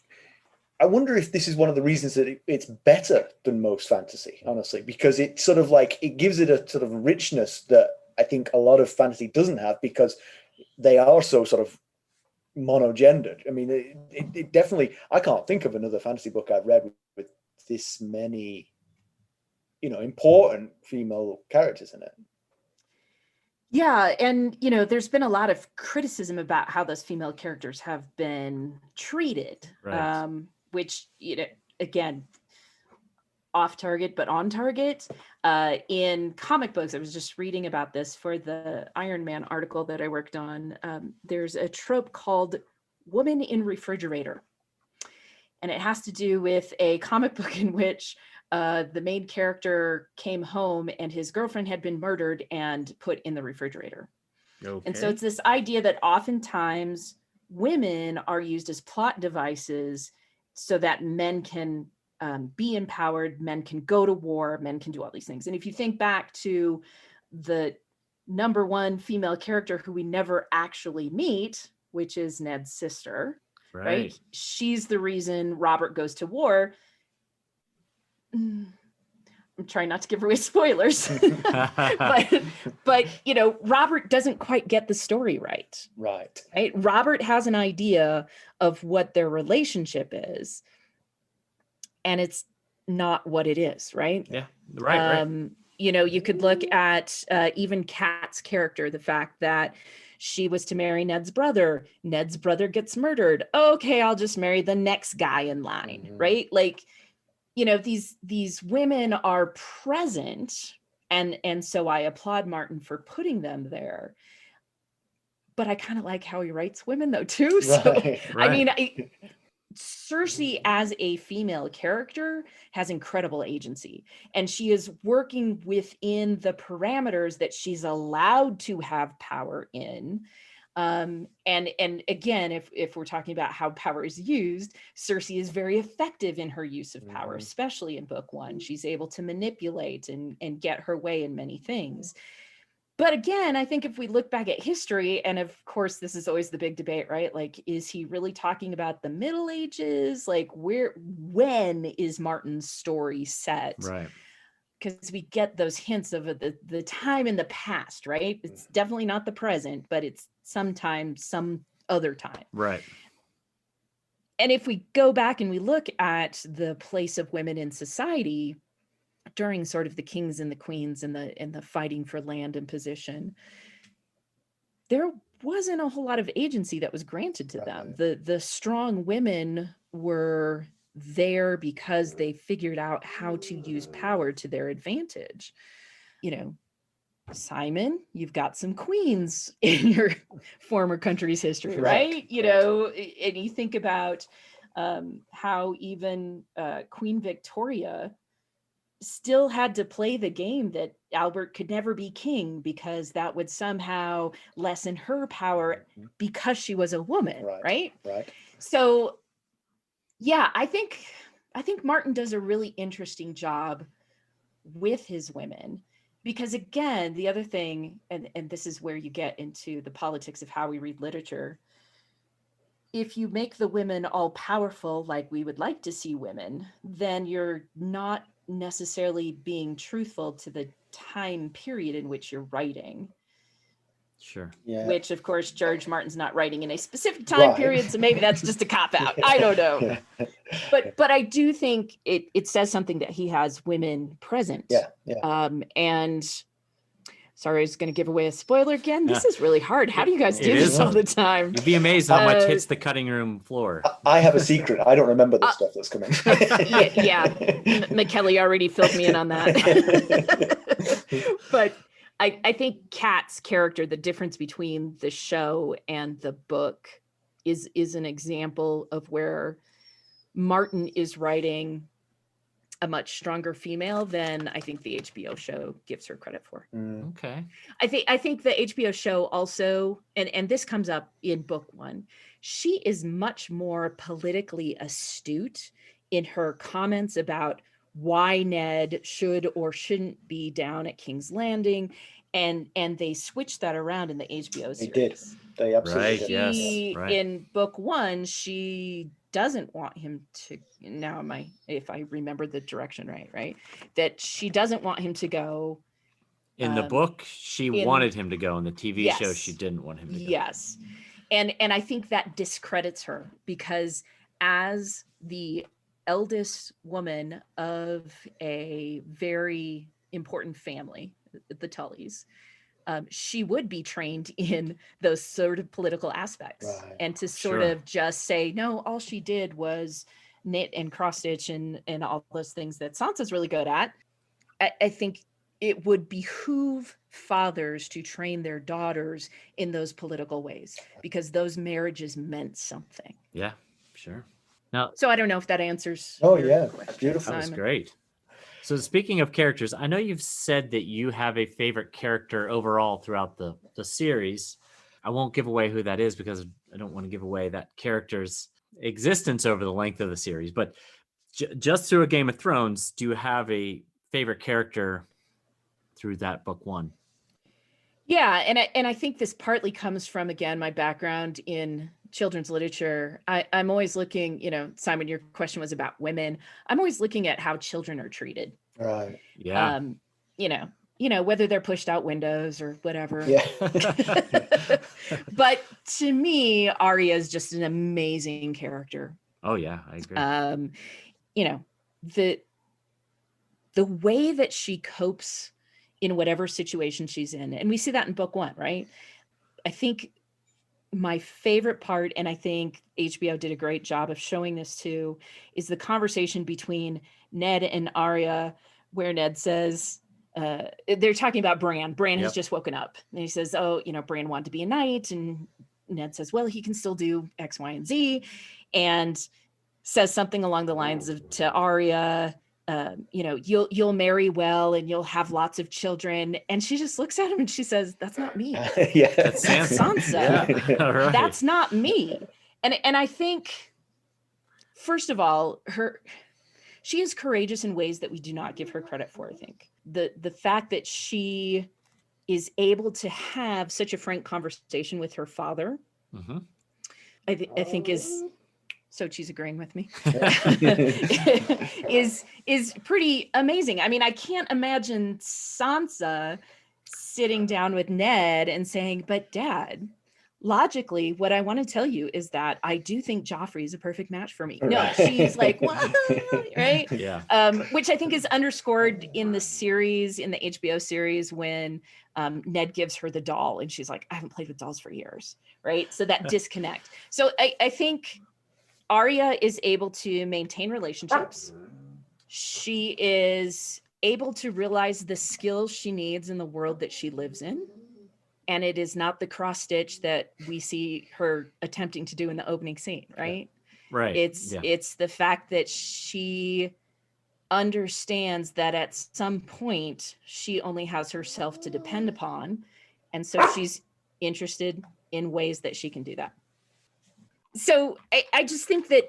A: this is one of the reasons that it's better than most fantasy, honestly, because it sort of it gives it a sort of richness that I think a lot of fantasy doesn't have, because they are so sort of monogendered. I mean, it definitely, I can't think of another fantasy book I've read with this many, important female characters in it.
C: Yeah, and there's been a lot of criticism about how those female characters have been treated,
B: Right.
C: Which, again, off target but on target. In comic books, I was just reading about this for the Iron Man article that I worked on. There's a trope called woman in refrigerator, and it has to do with a comic book in which the main character came home and his girlfriend had been murdered and put in the refrigerator.
B: Okay.
C: And so it's this idea that oftentimes women are used as plot devices so that men can be empowered, men can go to war, men can do all these things. And if you think back to the number one female character who we never actually meet, which is Ned's sister, right? She's the reason Robert goes to war. I'm trying not to give away spoilers, but Robert doesn't quite get the story right.
A: Right.
C: Robert has an idea of what their relationship is, and it's not what it is, right?
B: Yeah, right.
C: You could look at even Kat's character, the fact that she was to marry Ned's brother. Ned's brother gets murdered. Okay, I'll just marry the next guy in line, right? Like, these women are present, and so I applaud Martin for putting them there. But I kind of like how he writes women, though, too. So,
A: Right.
C: I mean, Cersei as a female character has incredible agency, and she is working within the parameters that she's allowed to have power in. And again, if we're talking about how power is used, Cersei is very effective in her use of power, especially in book one. She's able to manipulate and get her way in many things. But again, I think if we look back at history, and of course, this is always the big debate, right? Like, is he really talking about the Middle Ages? Like, when is Martin's story set?
B: Right.
C: Because we get those hints of the time in the past, right? It's definitely not the present, but it's sometime, some other time.
B: Right.
C: And if we go back and we look at the place of women in society during sort of the kings and the queens and the fighting for land and position, there wasn't a whole lot of agency that was granted to them. The strong women were there because they figured out how to use power to their advantage. Simon, you've got some queens in your former country's history, right? And you think about how even Queen Victoria still had to play the game that Albert could never be king because that would somehow lessen her power because she was a woman, right?
A: Right.
C: So, yeah, I think Martin does a really interesting job with his women because, again, the other thing, and this is where you get into the politics of how we read literature, if you make the women all powerful like we would like to see women, then you're not necessarily being truthful to the time period in which you're writing.
B: Sure.
A: Yeah.
C: Which, of course, George Martin's not writing in a specific time period, so maybe that's just a cop-out. I don't know. But I do think it says something that he has women present.
A: Yeah.
C: And sorry, I was going to give away a spoiler again. This is really hard. How do you guys do this all the time?
B: You'd be amazed how much hits the cutting room floor.
A: I have a secret. I don't remember the stuff that's coming.
C: Yeah. Mackelly already filled me in on that. But I think Kat's character, the difference between the show and the book is an example of where Martin is writing a much stronger female than I think the HBO show gives her credit for.
B: Okay.
C: I think the HBO show also, and this comes up in book one, she is much more politically astute in her comments about why Ned should or shouldn't be down at King's Landing. And they switched that around in the HBO series.
A: They did. They absolutely did.
B: Yes. Right.
C: In book one, she doesn't want him to, now if I remember the direction right, that she doesn't want him to go.
B: In the book, she wanted him to go. In the TV show, she didn't want him to go.
C: Yes. And I think that discredits her, because as the eldest woman of a very important family, the Tullys, she would be trained in those sort of political aspects.
A: Right.
C: And to sort of just say, no, all she did was knit and cross stitch and all those things that Sansa's really good at. I think it would behoove fathers to train their daughters in those political ways, because those marriages meant something.
B: Yeah, sure. Now,
C: So I don't know if that answers.
A: Oh,
C: your
A: yeah.
C: question,
A: Beautiful.
B: that was
C: Simon.
B: great. So speaking of characters, I know you've said that you have a favorite character overall throughout the series. I won't give away who that is because I don't want to give away that character's existence over the length of the series. But just through a Game of Thrones, do you have a favorite character through that book one?
C: Yeah, and I think this partly comes from, again, my background in children's literature. I'm always looking, Simon, your question was about women. I'm always looking at how children are treated.
A: Right.
B: Yeah.
C: Whether they're pushed out windows or whatever.
A: Yeah.
C: But to me, Arya is just an amazing character.
B: Oh yeah, I agree.
C: The way that she copes in whatever situation she's in, and we see that in book one, right? I think my favorite part, and I think HBO did a great job of showing this too, is the conversation between Ned and Arya, where Ned says, they're talking about Bran. Bran has just woken up. And he says, Bran wanted to be a knight. And Ned says, well, he can still do X, Y, and Z. And says something along the lines of to Arya, you'll marry well and you'll have lots of children. And she just looks at him and she says, that's not me.
A: Yeah.
C: That's Sansa.
B: Yeah. Right.
C: That's not me. And I think, first of all, she is courageous in ways that we do not give her credit for. I think the fact that she is able to have such a frank conversation with her father,
B: Mm-hmm.
C: I think is, so she's agreeing with me, is pretty amazing. I mean, I can't imagine Sansa sitting down with Ned and saying, but Dad, logically, what I want to tell you is that I do think Joffrey is a perfect match for me. No, she's like, what? Right?
B: Yeah.
C: Which I think is underscored in the series, in the HBO series, when Ned gives her the doll and she's like, I haven't played with dolls for years. Right? So that disconnect. So I think Arya is able to maintain relationships. She is able to realize the skills she needs in the world that she lives in. And it is not the cross stitch that we see her attempting to do in the opening scene, right?
B: Right.
C: It's the fact that she understands that at some point she only has herself to depend upon. And so she's interested in ways that she can do that. So I just think that,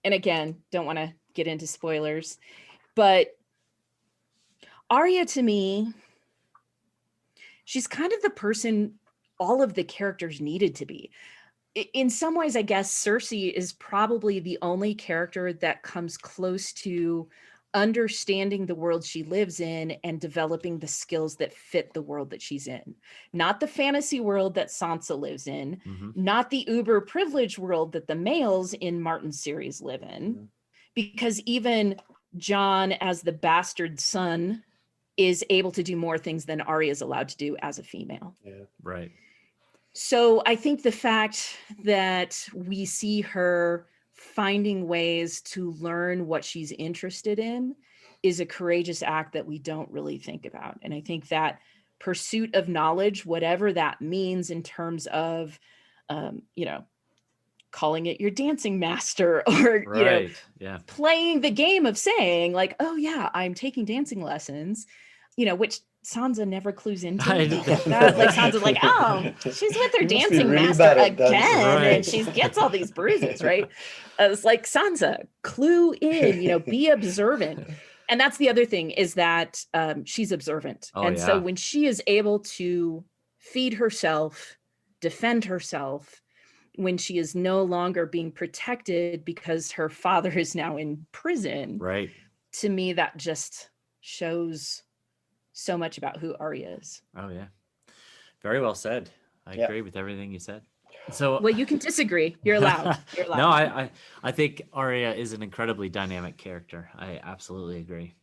C: and again, don't want to get into spoilers, but Arya, to me, she's kind of the person all of the characters needed to be. In some ways, I guess Cersei is probably the only character that comes close to understanding the world she lives in and developing the skills that fit the world that she's in. Not the fantasy world that Sansa lives in, not the uber privileged world that the males in Martin's series live in, because even Jon, as the bastard son, is able to do more things than Arya is allowed to do as a female.
A: Yeah.
B: Right.
C: So I think the fact that we see her finding ways to learn what she's interested in is a courageous act that we don't really think about. And I think that pursuit of knowledge, whatever that means in terms of, calling it your dancing master or, playing the game of saying like, oh yeah, I'm taking dancing lessons, which Sansa never clues into. Like Sansa's like, oh, she's with her dancing really master again, and she gets all these bruises, right? It's like, Sansa, clue in, be observant. And that's the other thing, is that she's observant. So when she is able to feed herself, defend herself, when she is no longer being protected because her father is now in prison,
B: right?
C: To me, that just shows so much about who Arya is.
B: Oh yeah, very well said. I agree with everything you said. So
C: Well, you can disagree. You're allowed. You're allowed.
B: No, I think Arya is an incredibly dynamic character. I absolutely agree.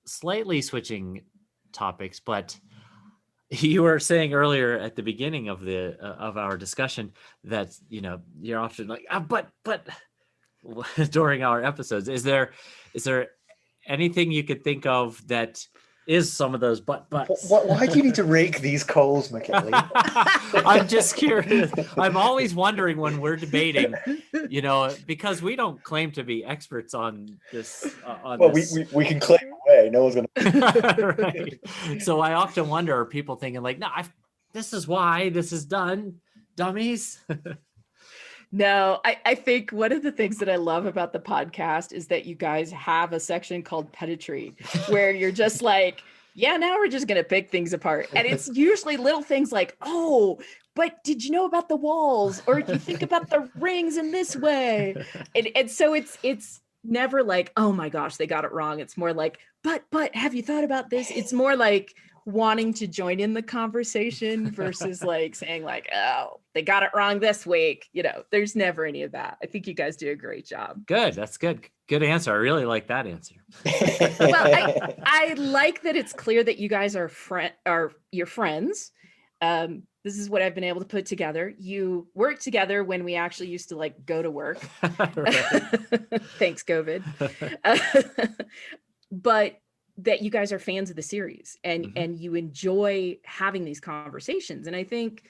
B: Slightly switching topics, but you were saying earlier at the beginning of of our discussion that you're often like, but during our episodes, is there anything you could think of that is some of those buts?
A: Why do you need to rake these coals, Mackelly?
B: I'm just curious. I'm always wondering when we're debating, because we don't claim to be experts on this.
A: We can claim away. No one's gonna.
B: Right. So I often wonder, are people thinking like, no, this is why this is done, dummies?
C: No, I think one of the things that I love about the podcast is that you guys have a section called pedantry where you're just like, yeah, now we're just going to pick things apart. And it's usually little things like, oh, but did you know about the walls? Or if you think about the rings in this way. And so it's never like, oh my gosh, they got it wrong. It's more like, but have you thought about this? It's more like wanting to join in the conversation versus like saying like, oh, they got it wrong this week. There's never any of that. I think you guys do a great job.
B: Good. That's good. Good answer. I really like that answer.
C: Well, I like that it's clear that you guys are your friends. This is what I've been able to put together. You work together when we actually used to like go to work. Thanks, COVID. But that you guys are fans of the series and you enjoy having these conversations. And I think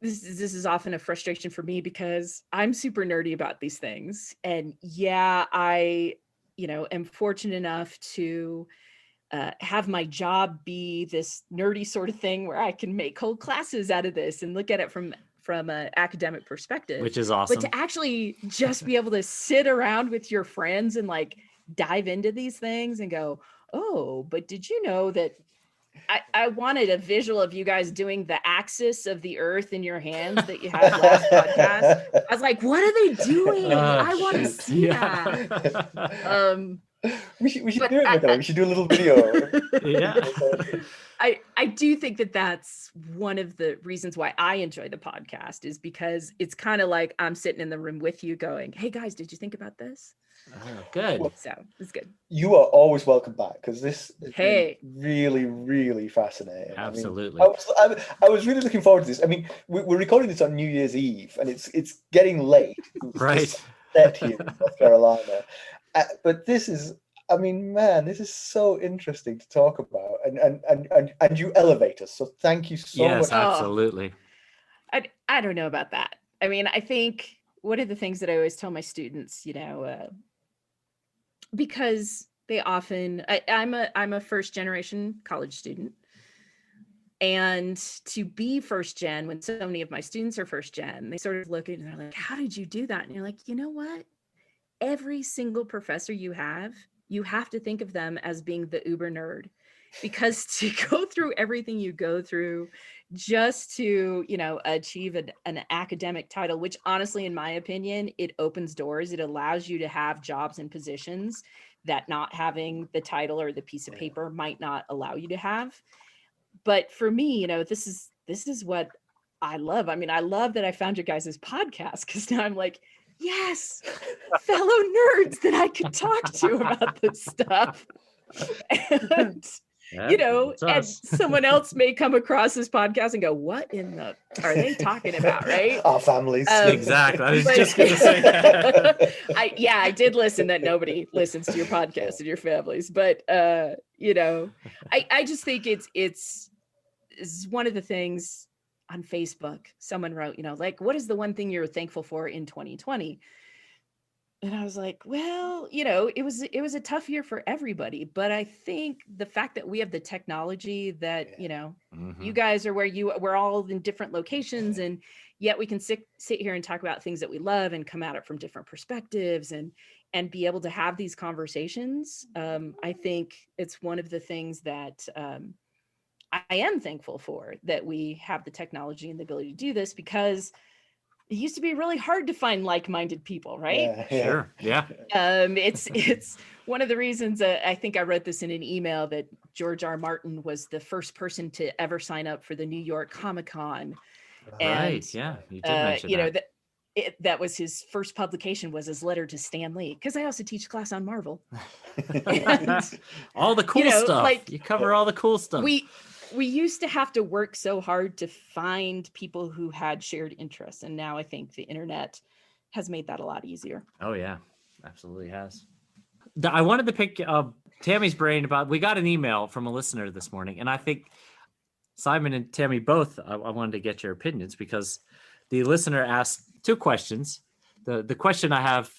C: this is often a frustration for me because I'm super nerdy about these things. And yeah, I, am fortunate enough to have my job be this nerdy sort of thing where I can make whole classes out of this and look at it from an academic perspective,
B: which is awesome.
C: But to actually just be able to sit around with your friends and like dive into these things and go, oh, but did you know that I wanted a visual of you guys doing the axis of the earth in your hands that you had last podcast. I was like, what are they doing? I want to see that.
A: We should do it, Mackelly. We should do a little video.
B: Yeah.
C: I do think that that's one of the reasons why I enjoy the podcast is because it's kind of like I'm sitting in the room with you going, hey guys, did you think about this?
B: Oh, good.
C: So it's good.
A: You are always welcome back because this is really, really fascinating.
B: Absolutely.
A: I was really looking forward to this. I mean, we're recording this on New Year's Eve and it's getting late.
B: Right.
A: Set here in North Carolina. But this is, this is so interesting to talk about and you elevate us. So thank you so much.
B: Yes, absolutely.
C: I don't know about that. I think one of the things that I always tell my students, because they often, I'm a first generation college student, and to be first gen when so many of my students are first gen, they sort of look at it and they're like, how did you do that? And you're like, you know what? Every single professor you have to think of them as being the uber nerd, because to go through everything you go through just to, achieve an academic title, which honestly, in my opinion, it opens doors. It allows you to have jobs and positions that not having the title or the piece of paper might not allow you to have. But for me, this is what I love. I love that I found your guys' podcast because now I'm like, yes, fellow nerds that I could talk to about this stuff. And and someone else may come across this podcast and go, what in the are they talking about, right?
A: Our families.
B: Exactly. I was just going to say that.
C: I did listen that nobody listens to your podcast and your families. But, I just think it's one of the things on Facebook. Someone wrote, like, what is the one thing you're thankful for in 2020? And I was like, well, it was a tough year for everybody, but I think the fact that we have the technology that, you guys are we're all in different locations, and yet we can sit here and talk about things that we love and come at it from different perspectives and be able to have these conversations. I think it's one of the things that I am thankful for, that we have the technology and the ability to do this, because it used to be really hard to find like-minded people, right?
B: Sure. Yeah.
C: It's one of the reasons I think I wrote this in an email that George R. Martin was the first person to ever sign up for the New York Comic-Con.
B: Right. Yeah. You did mention that.
C: That was his first publication, was his letter to Stan Lee, because I also teach class on Marvel.
B: All the cool stuff.
C: Like,
B: you cover all the cool stuff.
C: We used to have to work so hard to find people who had shared interests, and now I think the internet has made that a lot easier.
B: Oh yeah, absolutely has. I wanted to pick Tammy's brain about. We got an email from a listener this morning, and I think Simon and Tammy both. I wanted to get your opinions because the listener asked 2 questions. The question I have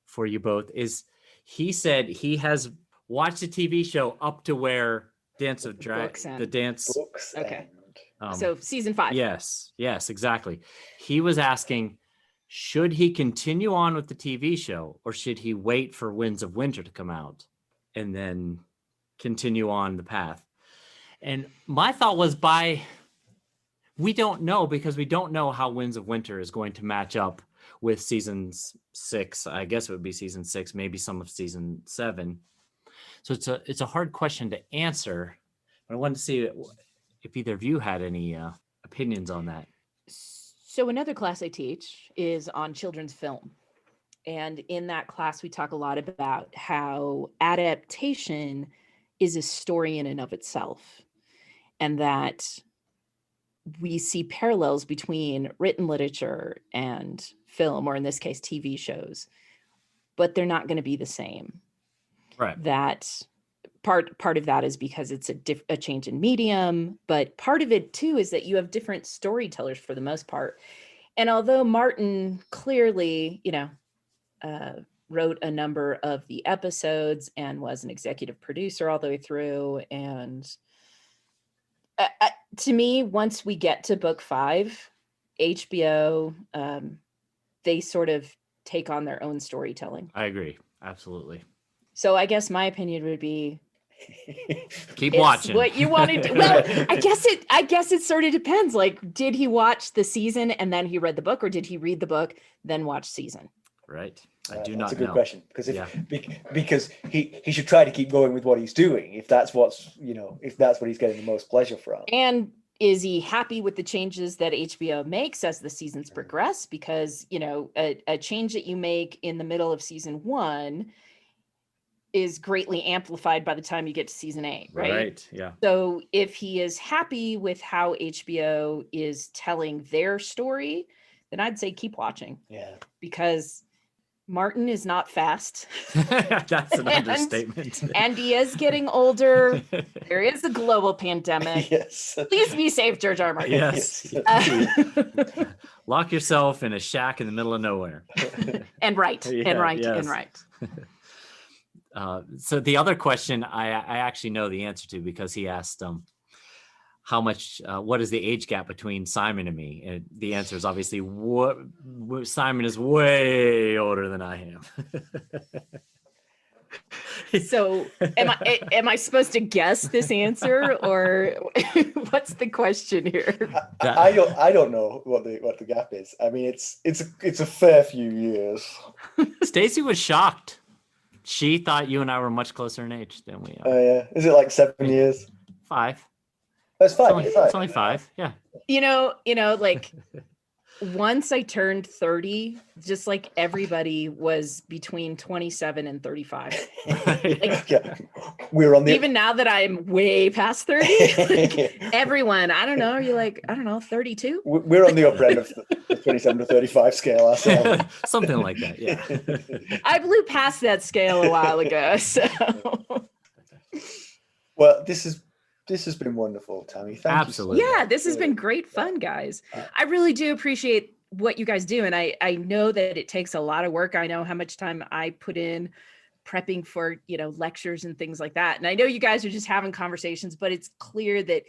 B: for you both is: he said he has watched the TV show up to where Dance of Dragons, the dance.
C: Okay. So season 5.
B: Yes, exactly. He was asking, should he continue on with the TV show, or should he wait for Winds of Winter to come out and then continue on the path? And my thought was, we don't know, because we don't know how Winds of Winter is going to match up with season 6. I guess it would be season 6, maybe some of season 7. So it's a hard question to answer. But I wanted to see if either of you had any opinions on that.
C: So another class I teach is on children's film. And in that class, we talk a lot about how adaptation is a story in and of itself. And that we see parallels between written literature and film, or in this case, TV shows, but they're not going to be the same.
B: Right.
C: That part of that is because it's a change in medium, but part of it too is that you have different storytellers for the most part. And although Martin clearly, wrote a number of the episodes and was an executive producer all the way through, and to me, once we get to book 5, HBO, they sort of take on their own storytelling.
B: I agree. Absolutely.
C: So I guess my opinion would be
B: keep watching
C: what you want to do. Well, I guess it sort of depends. Like, did he watch the season and then he read the book, or did he read the book, then watch season?
B: Right. I do not know.
A: That's a good question, because because he should try to keep going with what he's doing, if that's what he's getting the most pleasure from.
C: And is he happy with the changes that HBO makes as the seasons progress? Because, a change that you make in the middle of season 1 is greatly amplified by the time you get to season 8, right?
B: Right, yeah.
C: So if he is happy with how HBO is telling their story, then I'd say keep watching.
A: Yeah.
C: Because Martin is not fast.
B: That's an understatement.
C: And he is getting older. There is a global pandemic.
A: Yes.
C: Please be safe, George R. Martin.
B: Yes. Lock yourself in a shack in the middle of nowhere.
C: And right.
B: So the other question I actually know the answer to, because he asked how much, what is the age gap between Simon and me? And the answer is obviously Simon is way older than I am.
C: So am I supposed to guess this answer, or what's the question here?
A: I don't know what the gap is. I mean, it's a fair few years.
B: Stacy was shocked. She thought you and I were much closer in age than we are.
A: Oh yeah, is it like 7 years?
B: 5.
A: That's 5.
B: It's only 5. Yeah.
C: Like once I turned 30, just like everybody was between 27 and 35.
A: Yeah. We're on the
C: even now that I'm way past 30, everyone, I don't know, are you like, I don't know, 32?
A: We're on the upper end of the 27 to 35 scale ourselves.
B: Something like that, yeah.
C: I blew past that scale a while ago, so.
A: Well, this has been wonderful, Tammy. Thank
B: Absolutely.
A: you.
C: Yeah, this has been great fun, guys. I really do appreciate what you guys do. And I know that it takes a lot of work. I know how much time I put in prepping for, lectures and things like that. And I know you guys are just having conversations, but it's clear that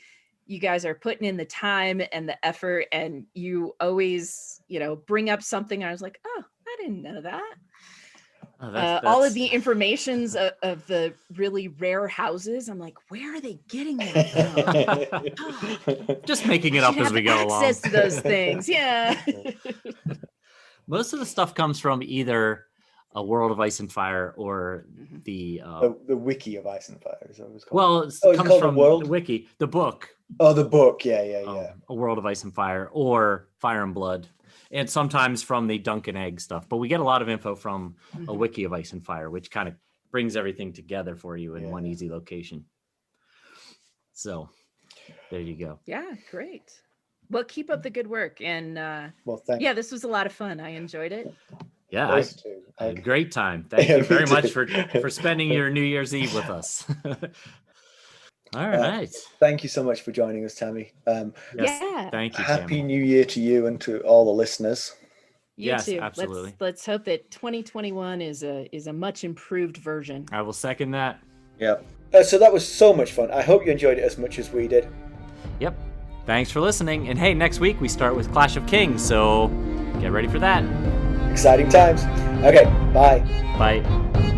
C: you guys are putting in the time and the effort, and you always, bring up something. I was like, oh, I didn't know that. That's... all of the informations of the really rare houses. I'm like, where are they getting that from?
B: Just making it up as we go along.
C: Access to those things. Yeah.
B: Most of the stuff comes from either A World of Ice and Fire or the
A: wiki of Ice and Fire. Is that what it's called?
B: well, it comes from the wiki, the book.
A: Oh, the book. Yeah.
B: A World of Ice and Fire or Fire and Blood, and sometimes from the Dunk and Egg stuff. But we get a lot of info from a wiki of Ice and Fire, which kind of brings everything together for you in one easy location. So there you go.
C: Yeah, great. Well, keep up the good work. And
A: thank you.
C: This was a lot of fun. I enjoyed it.
B: Yeah, I had a great time. Thank you very much for spending your New Year's Eve with us. All right.
A: Thank you so much for joining us, Tammy.
B: Thank you.
A: Happy
B: Tammy.
A: New Year to you and to all the listeners.
C: You too.
B: Absolutely.
C: Let's hope that 2021 is a much improved version.
B: I will second that.
A: Yeah. So that was so much fun. I hope you enjoyed it as much as we did.
B: Yep. Thanks for listening. And hey, next week we start with Clash of Kings, so get ready for that.
A: Exciting times. Okay, bye.
B: Bye.